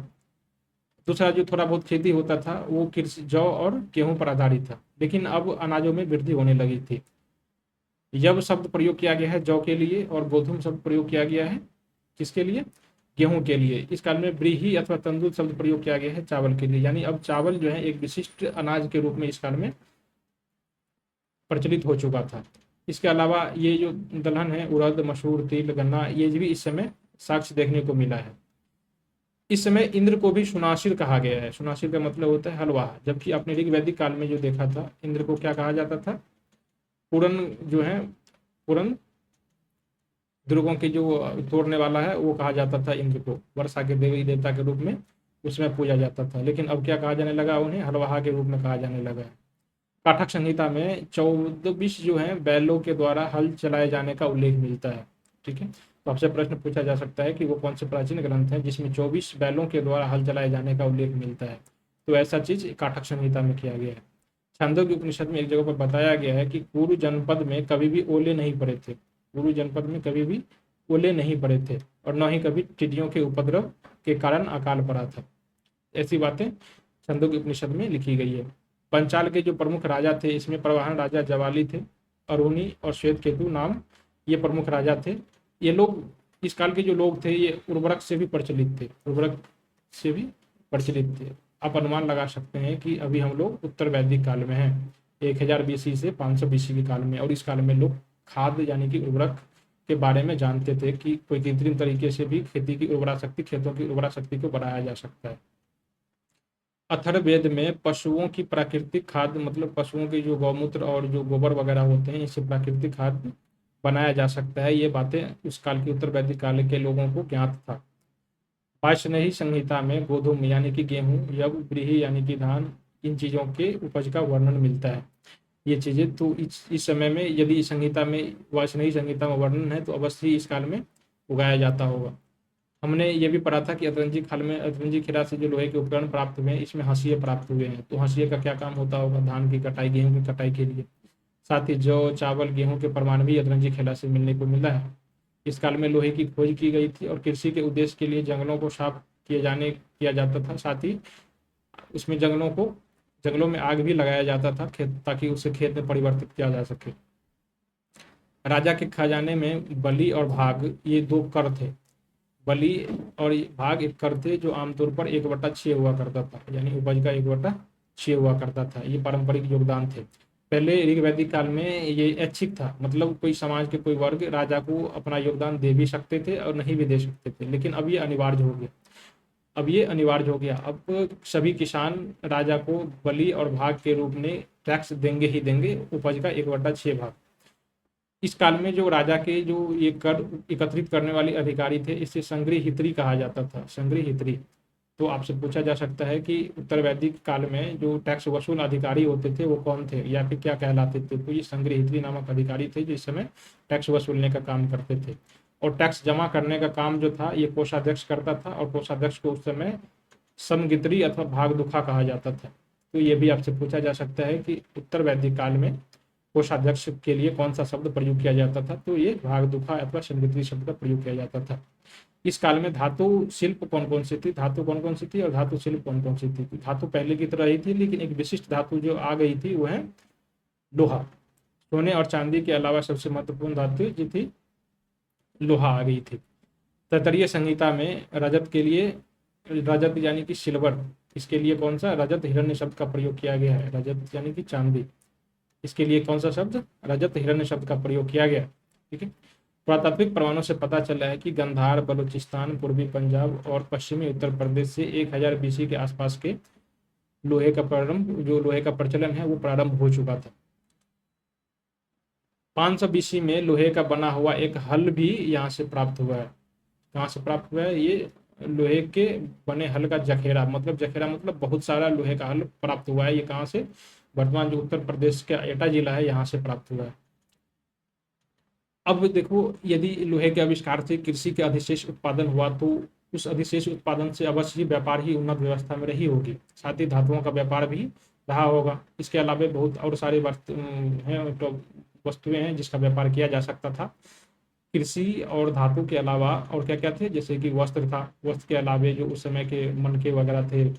दूसरा जो थोड़ा बहुत खेती होता था वो कृषि, जौ और गेहूं पर आधारित था। लेकिन अब अनाजों में वृद्धि होने लगी थी। यव शब्द प्रयोग किया गया है जौ के लिए, और गोधूम शब्द प्रयोग किया गया है किसके लिए, गेहूं के लिए। इस काल में व्रीहि अथवा तंदुल शब्द प्रयोग किया गया है चावल के लिए। यानी अब चावल जो है एक विशिष्ट अनाज के रूप में इस काल में प्रचलित हो चुका था। इसके अलावा ये जो दलहन है, उड़द, मसूर, तिल, गन्ना, ये भी इस समय साक्ष्य देखने को मिला है। इस समय इंद्र को भी सुनासिर कहा गया है। सुनासिर का मतलब होता है हलवाह, जबकि अपने ऋग वैदिक काल में जो देखा था, इंद्र को क्या कहा जाता था? पूरन जो है, पूरन दुर्गों की जो तोड़ने वाला है वो कहा जाता था इंद्र को, वर्षा के देवी देवता के रूप में उसमें पूजा जाता था। लेकिन अब क्या कहा जाने लगा? उन्हें हलवाहा के रूप में कहा जाने लगा है। काठक संहिता में 24 जो है बैलों के द्वारा हल चलाए जाने का उल्लेख मिलता है। ठीक है, तो आपसे प्रश्न पूछा जा सकता है कि वो कौन से प्राचीन ग्रंथ हैं जिसमें 24 बैलों के द्वारा हल चलाए जाने का उल्लेख मिलता है? तो ऐसा चीज काठक संहिता में किया गया है। छांदोग्य उपनिषद में एक जगह पर बताया गया है कि कुरु जनपद में कभी भी ओले नहीं पड़े थे। कुरु जनपद में कभी भी ओले नहीं पड़े थे और न ही कभी टिड्डियों के उपद्रव के कारण अकाल पड़ा था। ऐसी बातें छंदोग्य उपनिषद में लिखी गई है। पंचाल के जो प्रमुख राजा थे, इसमें प्रवाहन राजा जवाली थे, अरुणी और श्वेत केतु नाम ये प्रमुख राजा थे। ये लोग, इस काल के जो लोग थे, ये उर्वरक से भी प्रचलित थे, उर्वरक से भी प्रचलित थे। आप अनुमान लगा सकते हैं कि अभी हम लोग उत्तर वैदिक काल में हैं, 1000 बीसी से 500 बीसी के काल में। और इस काल में लोग खाद यानी कि उर्वरक के बारे में जानते थे कि कोई कृत्रिम तरीके से भी खेती की उर्वरा शक्ति, खेतों की उर्वरा शक्ति को बढ़ाया जा सकता है। अथर्ववेद में पशुओं की प्राकृतिक खाद, मतलब पशुओं के जो गौमूत्र और जो गोबर वगैरह होते हैं, इससे प्राकृतिक खाद बनाया जा सकता है। ये बातें उस काल के उत्तर वैदिक काल के लोगों को ज्ञात था। वाजस्नेही संहिता में गोधूम यानी कि गेहूं, यव, व्रीहि यानी कि धान, इन चीज़ों के उपज का वर्णन मिलता है। ये चीज़ें तो इस समय में, यदि संहिता में, वाजस्नेही संहिता में वर्णन है, तो अवश्य ही इस काल में उगाया जाता होगा। हमने ये भी पढ़ा था कि अतरंजी खाल में, अतरंजी खिरा से जो लोहे के उपकरण प्राप्त हुए हैं, इसमें हंसिये प्राप्त हुए हैं। तो हंसिये का क्या काम होता होगा? धान की कटाई, गेहूं की कटाई के लिए। साथ ही जौ, चावल, गेहूं के प्रमाण भी अतरंजी खेला से मिलने को मिला है। इस काल में लोहे की खोज की गई थी और कृषि के उद्देश्य के लिए जंगलों को साफ किया जाता था। साथ ही उसमें जंगलों में आग भी लगाया जाता था खेत, ताकि उसे खेत में परिवर्तित किया जा सके। राजा के खजाने में बलि और भाग, ये दो कर थे। बलि और भाग एक कर थे जो आमतौर पर 1/6 हुआ करता था, यानी उपज का 1/6 हुआ करता था। ये पारंपरिक योगदान थे। पहले ऋग वैदिक काल में ये ऐच्छिक था, मतलब कोई समाज के कोई वर्ग राजा को अपना योगदान दे भी सकते थे और नहीं भी दे सकते थे। लेकिन अब ये अनिवार्य हो गया। अब सभी किसान राजा को बलि और भाग के रूप में टैक्स देंगे ही देंगे, उपज का 1/6 भाग। इस काल में जो राजा के जो ये कर एकत्रित करने वाले अधिकारी थे, इसे संग्रहित्री कहा जाता था, संग्रहित्री। तो आपसे पूछा जा सकता है कि उत्तर वैदिक काल में जो टैक्स वसूल अधिकारी होते थे वो कौन थे या फिर क्या कहलाते थे? तो ये संग्रहित्री नामक अधिकारी थे जो इस समय टैक्स वसूलने का काम करते थे। और टैक्स जमा करने का काम जो था ये कोषाध्यक्ष करता था, और कोषाध्यक्ष को उस समय समगित्री अथवा भागदुखा कहा जाता था। तो ये भी आपसे पूछा जा सकता है कि उत्तर वैदिक काल में कोषाध्यक्ष के लिए कौन सा शब्द प्रयोग किया जाता था? तो ये भागदुखा अथवा समगित्री शब्द का प्रयोग किया जाता था। इस काल में धातु शिल्प कौन कौन सी थी? धातु कौन कौन सी थी और धातु शिल्प कौन कौन सी थी? धातु पहले की तरह ही थी, लेकिन एक विशिष्ट धातु जो आ गई थी वो है लोहा। सोने और चांदी के अलावा सबसे महत्वपूर्ण धातु जो थी, लोहा आ गई थी। तैत्तिरीय संहिता में रजत के लिए, रजत यानी कि सिल्वर, इसके लिए कौन सा? रजत हिरण्य शब्द का प्रयोग किया गया है। रजत यानी कि चांदी, इसके लिए कौन सा शब्द? रजत हिरण्य शब्द का प्रयोग किया गया। ठीक है। पुरातात्विक प्रमाणों से पता चला है कि गंधार, बलूचिस्तान, पूर्वी पंजाब और पश्चिमी उत्तर प्रदेश से 1000 बीसी के आसपास के लोहे का प्रचलन है वो प्रारंभ हो चुका था। 500 बीसी में लोहे का बना हुआ एक हल भी यहाँ से प्राप्त हुआ है। कहाँ से प्राप्त हुआ है? ये लोहे के बने हल का जखेरा मतलब बहुत सारा लोहे का हल प्राप्त हुआ है। ये कहाँ से? वर्तमान जो उत्तर प्रदेश का एटा जिला है यहाँ से प्राप्त हुआ है। अब देखो, यदि लोहे के आविष्कार से कृषि के अधिशेष उत्पादन हुआ, तो उस अधिशेष उत्पादन से अवश्य ही व्यापार ही उन्नत व्यवस्था में रही होगी। साथ ही धातुओं का व्यापार भी रहा होगा। इसके अलावा बहुत और सारी वस्तुएं हैं जिसका व्यापार किया जा सकता था। कृषि और धातु के अलावा और क्या क्या थे? जैसे कि वस्त्र था। वस्त्र के अलावा जो उस समय के मनके वगैरह थे,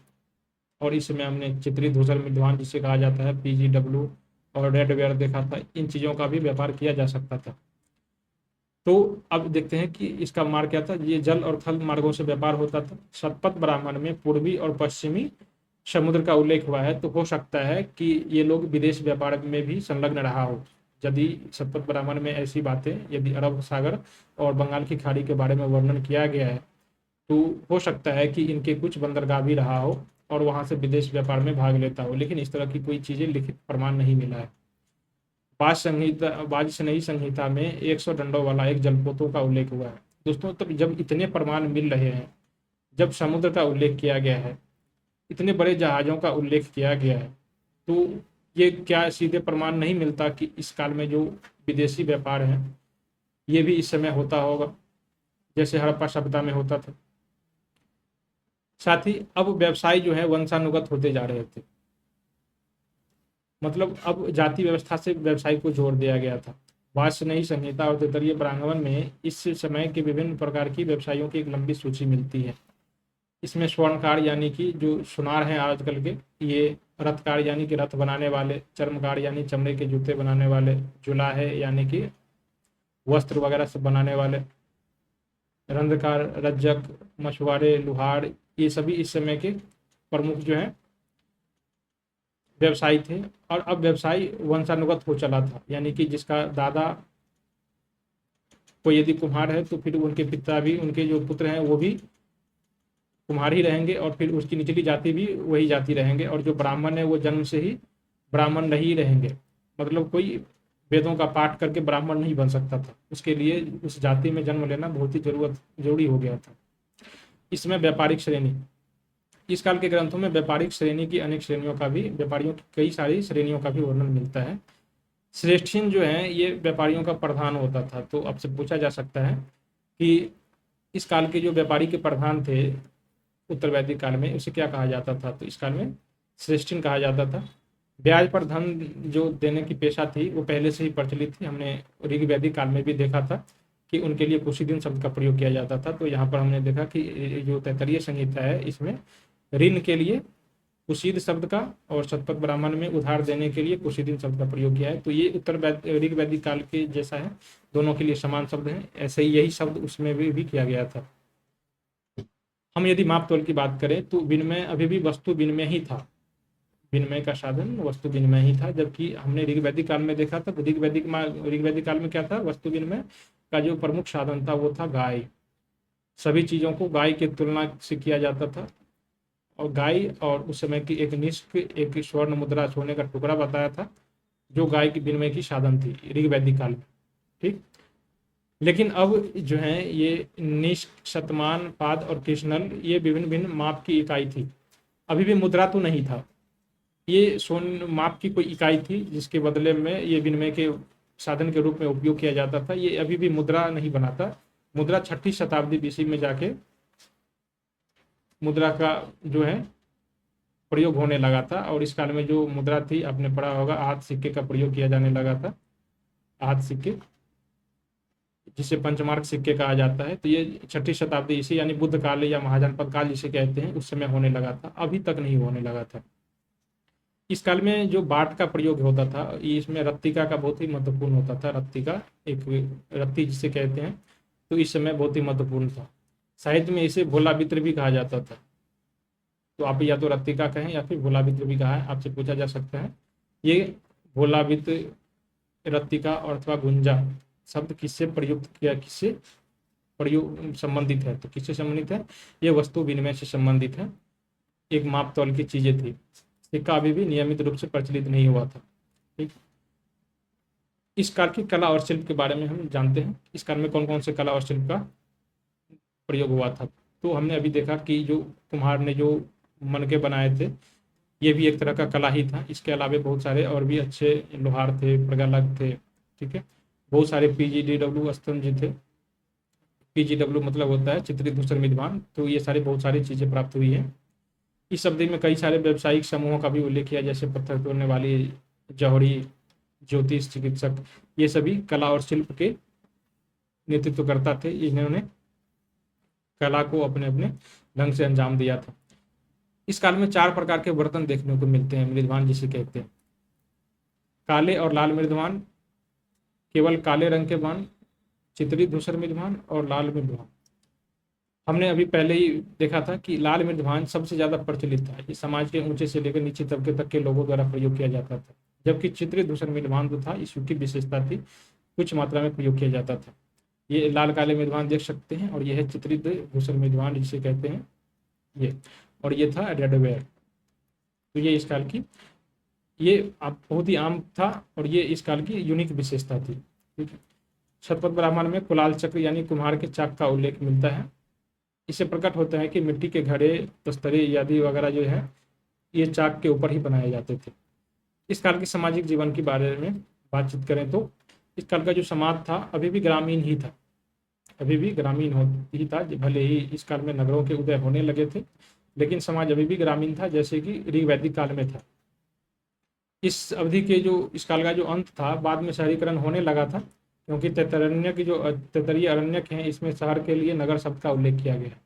और इस समय हमने चित्रित धूसर विद्वान जिसे कहा जाता है, PGW और रेडवेयर देखा था। इन चीज़ों का भी व्यापार किया जा सकता था। तो अब देखते हैं कि इसका मार्ग क्या था। ये जल और थल मार्गों से व्यापार होता था। शतपथ ब्राह्मण में पूर्वी और पश्चिमी समुद्र का उल्लेख हुआ है, तो हो सकता है कि ये लोग विदेश व्यापार में भी संलग्न रहा हो। यदि सतपथ ब्राह्मण में ऐसी बातें, यदि अरब सागर और बंगाल की खाड़ी के बारे में वर्णन किया गया है, तो हो सकता है कि इनके कुछ बंदरगाह भी रहा हो और वहां से विदेश व्यापार में भाग लेता हो, लेकिन इस तरह की कोई चीज़ें लिखित प्रमाण नहीं मिला है। वाजस्नेयी संहिता में 100 दंडों वाला एक जलपोतों का उल्लेख हुआ है। दोस्तों, तब जब इतने प्रमाण मिल रहे हैं, जब समुद्र का उल्लेख किया गया है, इतने बड़े जहाज़ों का उल्लेख किया गया है, तो ये क्या सीधे प्रमाण नहीं मिलता कि इस काल में जो विदेशी व्यापार है ये भी इस समय होता होगा, जैसे हड़प्पा सभ्यता में होता था। साथ ही अब व्यवसाय जो है वंशानुगत होते जा रहे थे, मतलब अब जाति व्यवस्था से व्यवसाय को जोड़ दिया गया था। वाजस्नेयी संहिता और तैत्तिरीय ब्राह्मण में इस समय के विभिन्न प्रकार की व्यवसायों की एक लंबी सूची मिलती है। इसमें स्वर्णकार यानी कि जो सुनार हैं आजकल के, ये रथकार यानी कि रथ बनाने वाले, चर्मकार यानी चमड़े के जूते बनाने वाले, जुलाहे यानी कि वस्त्र वगैरह सब बनाने वाले, रंध्रकार, रज्जक, मछुआरे, लुहार, ये सभी इस समय के प्रमुख जो हैं व्यवसायी थे। और अब व्यवसाय वंशानुगत हो चला था, यानी कि जिसका दादा कोई यदि कुम्हार है तो फिर उनके पिता भी, उनके जो पुत्र हैं वो भी कुम्हार ही रहेंगे, और फिर उसकी निचली जाति भी वही जाति रहेंगे, और जो ब्राह्मण है वो जन्म से ही ब्राह्मण नहीं रहेंगे। मतलब कोई वेदों का पाठ करके ब्राह्मण नहीं बन सकता था, उसके लिए उस जाति में जन्म लेना बहुत ही जरूरी हो गया था। इसमें व्यापारिक श्रेणी, इस काल के ग्रंथों में व्यापारिक श्रेणी की अनेक श्रेणियों का भी, व्यापारियों की कई सारी श्रेणियों का भी वर्णन मिलता है। श्रेष्ठीन जो है ये व्यापारियों का प्रधान होता था। तो आपसे पूछा जा सकता है कि इस काल के जो व्यापारी के प्रधान थे उत्तर वैदिक काल में, उसे क्या कहा जाता था? तो इस काल में श्रेष्ठीन कहा जाता था। ब्याज पर धन जो देने की पेशा थी वो पहले से ही प्रचलित थी। हमने ऋग वैदिक काल में भी देखा था कि उनके लिए कुशीदिन शब्द का प्रयोग किया जाता था। तो यहाँ पर हमने देखा कि जो तैत्तिरीय संहिता है इसमें ऋण के लिए कुशीद शब्द का और शतपथ ब्राह्मण में उधार देने के लिए कुशीदिन शब्द का प्रयोग किया है। तो ये ऋग वैदिक काल के जैसा है, दोनों के लिए समान शब्द हैं। ऐसे ही यही शब्द उसमें भी किया गया था। हम यदि माप तोल की बात करें तो विनिमय अभी भी वस्तु विनिमय ही था, विनिमय का साधन वस्तु विनिमय ही था। जबकि हमने ऋग वैदिक काल में देखा था, तो ऋग वैदिक काल में क्या था? वस्तु विनिमय का जो प्रमुख साधन था वो था गाय। सभी चीज़ों को गाय की तुलना से किया जाता था, और गाय और उस समय की एक निष्क, एक स्वर्ण मुद्रा, सोने का टुकड़ा बताया था जो गाय की विनिमय की साधन थी ऋग वैदिक काल में। ठीक, लेकिन अब जो है ये निष्क, शतमान, पाद और कृष्णल ये विभिन्न भिन्न माप की इकाई थी। अभी भी मुद्रा तो नहीं था, ये सोन माप की कोई इकाई थी जिसके बदले में ये विनिमय के साधन के रूप में उपयोग किया जाता था। ये अभी भी मुद्रा नहीं बनाता। मुद्रा 6ठी शताब्दी बीसी में जाके मुद्रा का जो है प्रयोग होने लगा था, और इस काल में जो मुद्रा थी, आपने पढ़ा होगा, आहत सिक्के का प्रयोग किया जाने लगा था। आहत सिक्के जिसे पंचमार्क सिक्के कहा जाता है, तो ये 6ठी शताब्दी इसे यानी बुद्ध काल या महाजनपद काल जिसे कहते हैं उस समय होने लगा था, अभी तक नहीं होने लगा था। इस काल में जो बाट का प्रयोग होता था, इसमें रत्तिका का बहुत ही महत्वपूर्ण होता था। रत्तिका, एक रत्ती जिसे कहते हैं, तो इस समय बहुत ही महत्वपूर्ण था। साहित्य में इसे भोला वित्र भी कहा जाता था। तो आप या तो रत्तिका कहें या फिर भोला वित्र भी कहा है, आपसे पूछा जा सकता है। ये भोला वित्र, रत्तिका और अथवा गुंजा शब्द किससे प्रयुक्त किया, किससे प्रयोग संबंधित है? तो किससे संबंधित है? ये वस्तु विनिमय से संबंधित है। एक माप तौल की चीजें थी। सिक्का अभी भी नियमित रूप से प्रचलित नहीं हुआ था। ठीक, इस काल की कला और शिल्प के बारे में हम जानते हैं। इस काल में कौन कौन से कला और शिल्प का प्रयोग हुआ था? तो हमने अभी देखा कि जो कुम्हार ने जो मनके बनाए थे, ये भी एक तरह का कला ही था। इसके अलावा बहुत सारे और भी अच्छे लोहार थे, प्रगल्भ थे। ठीक है, बहुत सारे PGDW स्तंभ जी थे। PGW मतलब होता है चित्रित दूसर विद्वान। तो ये सारे बहुत सारी चीज़ें प्राप्त हुई हैं। इस अवधि में कई सारे व्यावसायिक समूहों का भी उल्लेख किया, जैसे पत्थर तोड़ने वाली, जौहरी, ज्योतिष, चिकित्सक, ये सभी कला और शिल्प के नेतृत्व करता थे। इन्होंने कला को अपने अपने ढंग से अंजाम दिया था। इस काल में 4 प्रकार के बर्तन देखने को मिलते हैं, मृदवान जिसे कहते हैं। काले और लाल मृदवान, केवल काले रंग के वान, चित्रित धूसर मृदवान और लाल मृदवान। हमने अभी पहले ही देखा था कि लाल मृदभान सबसे ज़्यादा प्रचलित था। ये समाज के ऊंचे से लेकर नीचे तबके तक के लोगों द्वारा प्रयोग किया जाता था, जबकि चित्रित धूसर मृदभान जो था इस युग की विशेषता थी, कुछ मात्रा में प्रयोग किया जाता था। ये लाल काले मृदभान देख सकते हैं, और ये है चित्रित धूसर मृदभान जिसे कहते हैं ये, और ये था रेडवेयर। तो ये इस काल की, ये बहुत ही आम था, और ये इस काल की यूनिक विशेषता थी। ठीक है। शतपथ ब्राह्मण में कुलाल चक्र यानी कुम्हार के चाक का उल्लेख मिलता है। इससे प्रकट होता है कि मिट्टी के घड़े, दस्तरे आदि वगैरह जो है ये चाक के ऊपर ही बनाए जाते थे। इस काल के सामाजिक जीवन के बारे में बातचीत करें तो इस काल का जो समाज था अभी भी ग्रामीण ही था, अभी भी ग्रामीण ही था। भले ही इस काल में नगरों के उदय होने लगे थे, लेकिन समाज अभी भी ग्रामीण था, जैसे कि ऋग्वैदिक काल में था। इस अवधि के जो इस काल का जो अंत था, बाद में शहरीकरण होने लगा था, क्योंकि तैतरण्य की जो तैतरीय अरण्यक हैं इसमें शहर के लिए नगर शब्द का उल्लेख किया गया है।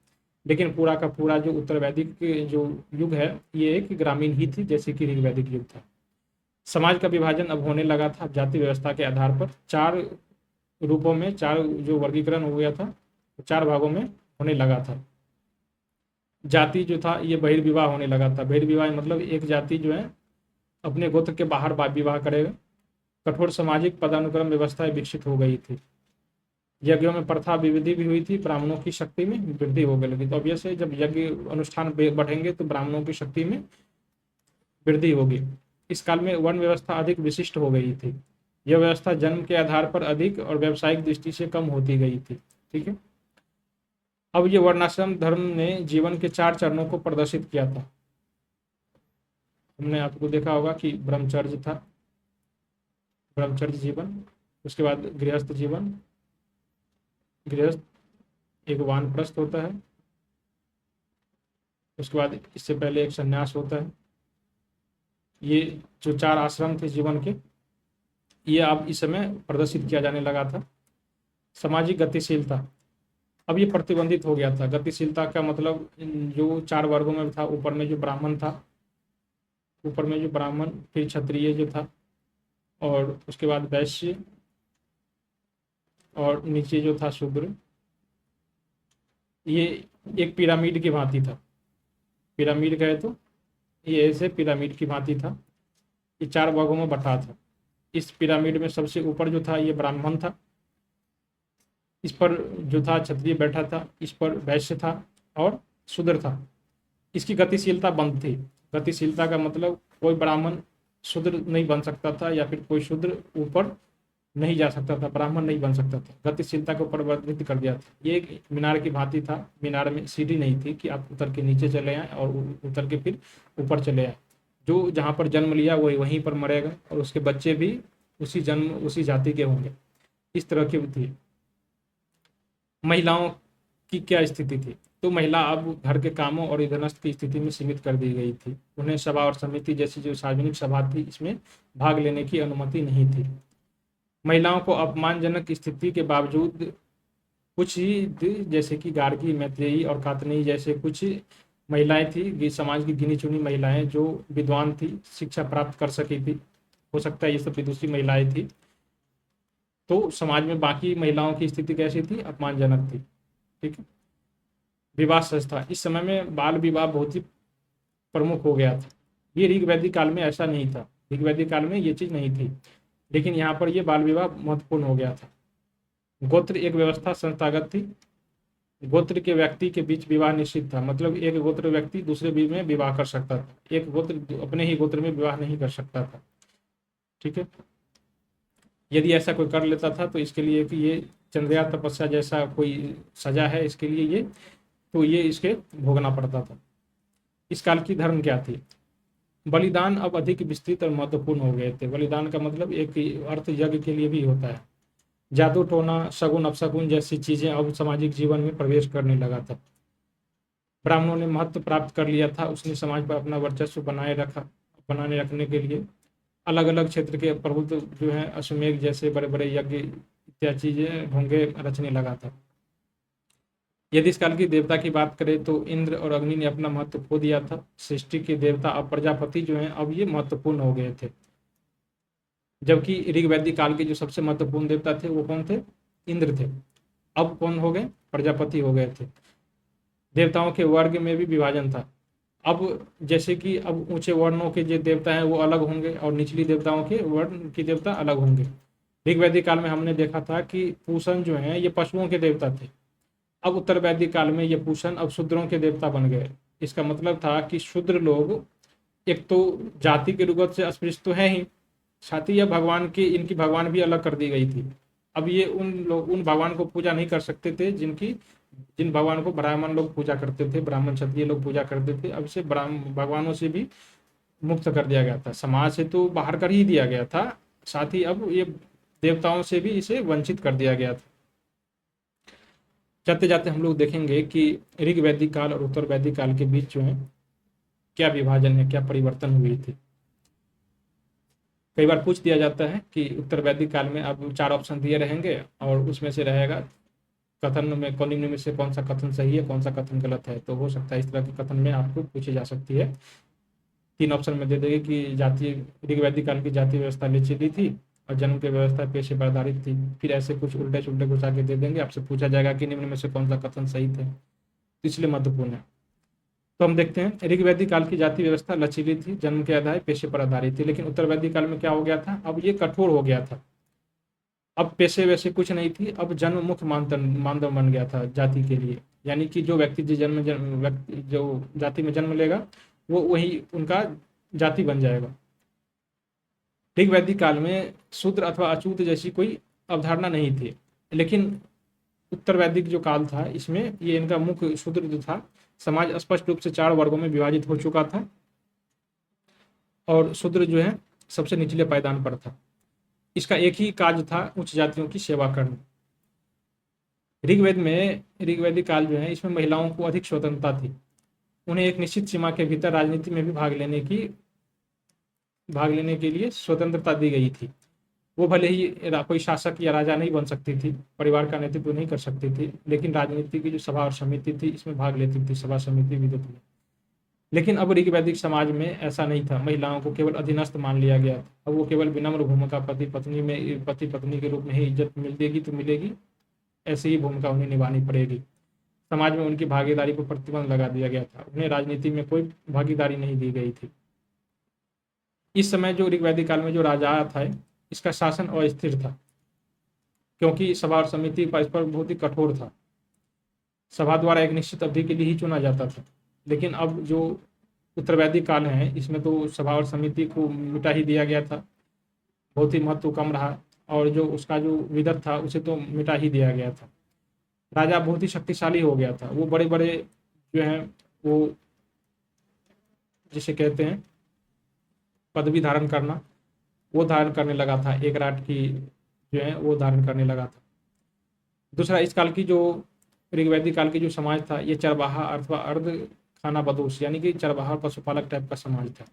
लेकिन पूरा का पूरा जो उत्तर वैदिक जो युग है ये एक ग्रामीण ही थी, जैसे कि ऋग्वैदिक युग था। समाज का विभाजन अब होने लगा था जाति व्यवस्था के आधार पर। 4 रूपों में, 4 जो वर्गीकरण हो गया था, 4 भागों में होने लगा था। जाति जो था ये बहिर्विवाह होने लगा था। बहिर्विवाह मतलब एक जाति जो है अपने गोत्र के बाहर विवाह करेगा। कठोर सामाजिक पदानुक्रम व्यवस्थाएं विकसित हो गई थी। यज्ञों में प्रथा विविधि भी हुई थी, ब्राह्मणों की शक्ति में वृद्धि हो गई लगी। तो ऑब्वियस है जब यज्ञ अनुष्ठान बढ़ेंगे तो ब्राह्मणों की शक्ति में वृद्धि होगी। इस काल में वर्ण व्यवस्था अधिक विशिष्ट हो गई थी। यह व्यवस्था जन्म के आधार पर अधिक और व्यावसायिक दृष्टि से कम होती गई थी। ठीक है। अब ये वर्णाश्रम धर्म ने जीवन के 4 चरणों को प्रदर्शित किया था। हमने आपको देखा होगा कि ब्रह्मचर्य था, ब्रह्मचर्य जीवन, उसके बाद गृहस्थ जीवन, गृहस्थ एक वानप्रस्थ होता है, उसके बाद इससे पहले एक संन्यास होता है। ये जो 4 आश्रम थे जीवन के, ये अब इस समय प्रदर्शित किया जाने लगा था। सामाजिक गतिशीलता, अब ये प्रतिबंधित हो गया था। गतिशीलता का मतलब जो 4 वर्गों में था, ऊपर में जो ब्राह्मण था, ऊपर में जो ब्राह्मण, फिर क्षत्रिय जो था, और उसके बाद वैश्य, और नीचे जो था शूद्र। ये एक पिरामिड की भांति था। पिरामिड कहे तो ये ऐसे पिरामिड की भांति था। ये 4 भागों में बटा था। इस पिरामिड में सबसे ऊपर जो था ये ब्राह्मण था, इस पर जो था क्षत्रिय बैठा था, इस पर वैश्य था, और शूद्र था। इसकी गतिशीलता बंद थी। गतिशीलता का मतलब कोई ब्राह्मण शूद्र नहीं बन सकता था, या फिर कोई शूद्र ऊपर नहीं जा सकता था, ब्राह्मण नहीं बन सकता था। गतिशीलता को परिवर्तित कर दिया था। ये एक मीनार की भांति था। मीनार में सीढ़ी नहीं थी कि आप उतर के नीचे चले आए और उतर के फिर ऊपर चले आए। जो जहाँ पर जन्म लिया वही वहीं पर मरेगा, और उसके बच्चे भी उसी जाति के होंगे। इस तरह की थी। महिलाओं की क्या स्थिति थी? तो महिला अब घर के कामों और इधनस्थ की स्थिति में सीमित कर दी गई थी। उन्हें सभा और समिति जैसी जो सार्वजनिक सभा थी इसमें भाग लेने की अनुमति नहीं थी। महिलाओं को अपमानजनक स्थिति के बावजूद कुछ ही, जैसे कि गार्गी, मैत्रेयी और कातनेयी जैसे कुछ महिलाएं थी, समाज की गिनी चुनी महिलाएं जो विद्वान थी, शिक्षा प्राप्त कर सकी थी। हो सकता है ये सब विदुषी महिलाएं थी। तो समाज में बाकी महिलाओं की स्थिति कैसी थी? अपमानजनक थी। ठीक है। विवाह संस्था, इस समय में बाल विवाह बहुत ही प्रमुख हो गया था। ये ऋग्वैदिक काल में ऐसा नहीं था। ऋग्वैदिक काल में ये चीज नहीं थी, लेकिन यहाँ पर यह बाल विवाह महत्वपूर्ण हो गया था। गोत्र एक व्यवस्था संस्थागत थी। गोत्र के व्यक्ति के बीच विवाह निश्चित था। मतलब एक गोत्र व्यक्ति दूसरे बीच में विवाह कर सकता था, एक गोत्र अपने ही गोत्र में विवाह नहीं कर सकता था। ठीक है। यदि ऐसा कोई कर लेता था तो इसके लिए कि ये चंद्रया तपस्या जैसा कोई सजा है इसके लिए, ये तो ये इसके भोगना पड़ता था। इस काल की धर्म क्या थी? बलिदान अब अधिक विस्तृत और महत्वपूर्ण हो गए थे। बलिदान का मतलब एक अर्थ यज्ञ के लिए भी होता है। जादू टोना, शगुन अपशगुन जैसी चीजें अब सामाजिक जीवन में प्रवेश करने लगा था। ब्राह्मणों ने महत्व प्राप्त कर लिया था। उसने समाज पर अपना वर्चस्व बनाने रखने के लिए अलग अलग क्षेत्र के प्रभुत्व जो है, अश्वमेध जैसे बड़े बड़े यज्ञ इत्यादि चीजें ढोंगे रचने लगा था। यदि इस काल की देवता की बात करें तो इंद्र और अग्नि ने अपना महत्व खो दिया था। सृष्टि के देवता अब प्रजापति जो हैं अब ये महत्वपूर्ण हो गए थे। जबकि ऋग्वैदिक काल के जो सबसे महत्वपूर्ण देवता थे वो कौन थे? इंद्र थे। अब कौन हो गए? प्रजापति हो गए थे। देवताओं के वर्ग में भी विभाजन था। अब जैसे कि अब ऊंचे वर्णों के जो देवता हैं वो अलग होंगे और निचली देवताओं के वर्ण की देवता अलग होंगे। ऋग वैदिक काल में हमने देखा था कि पूषण जो है ये पशुओं के देवता थे। अब उत्तर वैदिक काल में ये पूषण अब शूद्रों के देवता बन गए। इसका मतलब था कि शूद्र लोग एक तो जाति के रुगत से अस्पृश्य तो है ही, साथ ही यह भगवान की इनकी भगवान भी अलग कर दी गई थी। अब ये उन भगवान को पूजा नहीं कर सकते थे जिन भगवान को ब्राह्मण लोग पूजा करते थे, ब्राह्मण क्षत्रिय लोग पूजा करते थे। अब इसे ब्राह्मण भगवानों से भी मुक्त कर दिया गया था, समाज से तो बाहर कर ही दिया गया था, साथ ही अब ये देवताओं से भी इसे वंचित कर दिया गया था। जाते जाते हम लोग देखेंगे कि ऋग वैदिक काल और उत्तर वैदिक काल के बीच जो है क्या विभाजन है, क्या परिवर्तन हुई थी। कई बार पूछ दिया जाता है कि उत्तर वैदिक काल में अब 4 ऑप्शन दिए रहेंगे और उसमें से रहेगा कथन में कौन में से कौन सा कथन सही है, कौन सा कथन गलत है। तो हो सकता है इस तरह के कथन में आपको पूछी जा सकती है। 3 ऑप्शन में दे देंगे कि जातीय ऋग वैदिक काल की जातीय व्यवस्था निश्चित थी और जन्म की व्यवस्था पेशे पर आधारित थी। फिर ऐसे कुछ उल्टे सुल्टे कुछ आगे दे देंगे, आपसे पूछा जाएगा कि निम्न में से कौन सा कथन सही थे, इसलिए महत्वपूर्ण है। तो हम देखते हैं ऋग वैदिक काल की जाति व्यवस्था लचीली थी, जन्म के आधार पेशे पर आधारित थी। लेकिन उत्तर वैदिक काल में क्या हो गया था, अब ये कठोर हो गया था। अब पेशे वैसे कुछ नहीं थी, अब जन्म मुख्य मानदंड बन गया था जाति के लिए। यानी कि जो व्यक्ति जो जाति में जन्म लेगा वो वही उनका जाति बन जाएगा। ऋग वैदिक काल में शूद्र अथवा अछूत जैसी कोई अवधारणा नहीं थी। लेकिन उत्तर वैदिक जो काल था इसमें ये इनका मुख्य शूद्र जो था, समाज स्पष्ट रूप से 4 वर्गों में विभाजित हो चुका था और शूद्र जो है सबसे निचले पायदान पर था। इसका एक ही कार्य था, उच्च जातियों की सेवा करना। ऋग्वैदिक काल जो है इसमें महिलाओं को अधिक स्वतंत्रता थी। उन्हें एक निश्चित सीमा के भीतर राजनीति में भी भाग लेने के लिए स्वतंत्रता दी गई थी। वो भले ही कोई शासक या राजा नहीं बन सकती थी, परिवार का नेतृत्व नहीं कर सकती थी, लेकिन राजनीति की जो सभा और समिति थी इसमें भाग लेती थी, सभा समिति विद्युत में। लेकिन अब ऋग्वैदिक समाज में ऐसा नहीं था, महिलाओं को केवल अधीनस्थ मान लिया गया था। अब वो केवल विनम्र भूमिका पति पत्नी के रूप में ही इज्जत मिलेगी तो मिलेगी, ऐसी ही भूमिका उन्हें निभानी पड़ेगी। समाज में उनकी भागीदारी पर प्रतिबंध लगा दिया गया था, उन्हें राजनीति में कोई भागीदारी नहीं दी गई थी। इस समय जो ऋग्वैदिक काल में जो राजा था इसका शासन अस्थिर था, क्योंकि सभा और समिति पर इस पर बहुत ही कठोर था। सभा द्वारा एक निश्चित अवधि के लिए ही चुना जाता था। लेकिन अब जो उत्तर वैदिक काल है इसमें तो सभा और समिति को मिटा ही दिया गया था, बहुत ही महत्व कम रहा और जो उसका जो विदत था उसे तो मिटा ही दिया गया था। राजा बहुत ही शक्तिशाली हो गया था, वो बड़े बड़े जो हैं वो जिसे कहते हैं पदवी धारण करना, वो धारण करने लगा था, एक राट की जो है वो धारण करने लगा था। दूसरा, इस काल की जो ऋग्वैदिक काल की जो समाज था ये चरवाहा अथवा अर्ध खाना बदोश यानी कि चरवाहा पशुपालक टाइप का समाज था।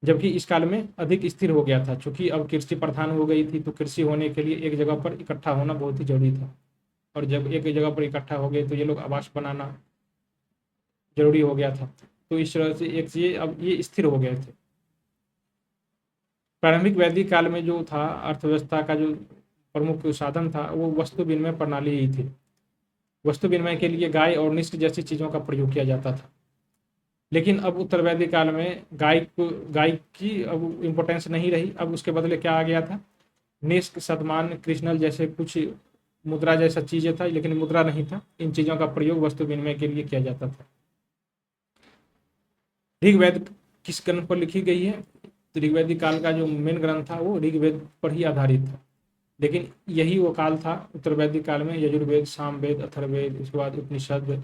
जबकि इस काल में अधिक स्थिर हो गया था, चूंकि अब कृषि प्रधान हो गई थी तो कृषि होने के लिए एक जगह पर इकट्ठा होना बहुत ही जरूरी था। और जब एक जगह पर इकट्ठा हो गए तो ये लोग आवास बनाना जरूरी हो गया था। तो इस तरह से एक ये अब ये स्थिर हो गए थे। प्रारंभिक वैदिक काल में जो था अर्थव्यवस्था का जो प्रमुख साधन था वो वस्तु विनिमय प्रणाली ही थी। वस्तु विनिमय के लिए गाय और निष्ठ जैसी चीजों का प्रयोग किया जाता था। लेकिन अब उत्तर वैदिक काल में गाय की अब इम्पोर्टेंस नहीं रही। अब उसके बदले क्या आ गया था, निष्ठ, शतमान, कृष्णल जैसे कुछ मुद्रा जैसा चीजें था, लेकिन मुद्रा नहीं था। इन चीजों का प्रयोग वस्तु विनिमय के लिए किया जाता था। ऋग्वेद किस ग्रंथ पर लिखी गई है, तो ऋग्वैदिक काल का जो मेन ग्रंथ था वो ऋग्वेद पर ही आधारित था। लेकिन यही वो काल था उत्तर वैदिक काल में यजुर्वेद, सामवेद, अथर्ववेद, उसके बाद उपनिषद,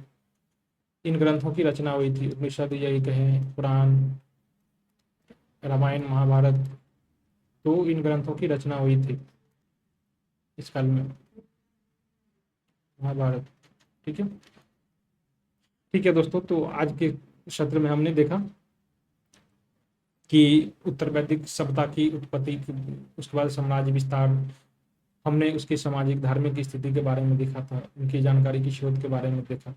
इन ग्रंथों की रचना हुई थी। उपनिषद यही कहें, पुराण, रामायण, महाभारत, तो इन ग्रंथों की रचना हुई थी इस काल में, महाभारत। ठीक है, ठीक है दोस्तों, तो आज के सत्र में हमने देखा कि उत्तर वैदिक सभ्यता की उत्पत्ति, उसके बाद साम्राज्य विस्तार, हमने उसकी सामाजिक धार्मिक स्थिति के बारे में देखा था, उनकी जानकारी की शोध के बारे में देखा।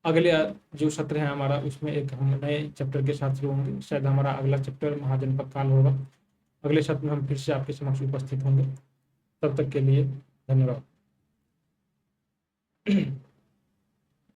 अगले जो सत्र है हमारा उसमें एक हम नए चैप्टर के साथ शुरू होंगे। शायद हमारा अगला चैप्टर महाजनपद काल होगा। अगले सत्र में हम फिर से आपके समक्ष उपस्थित होंगे। तब तक के लिए धन्यवाद।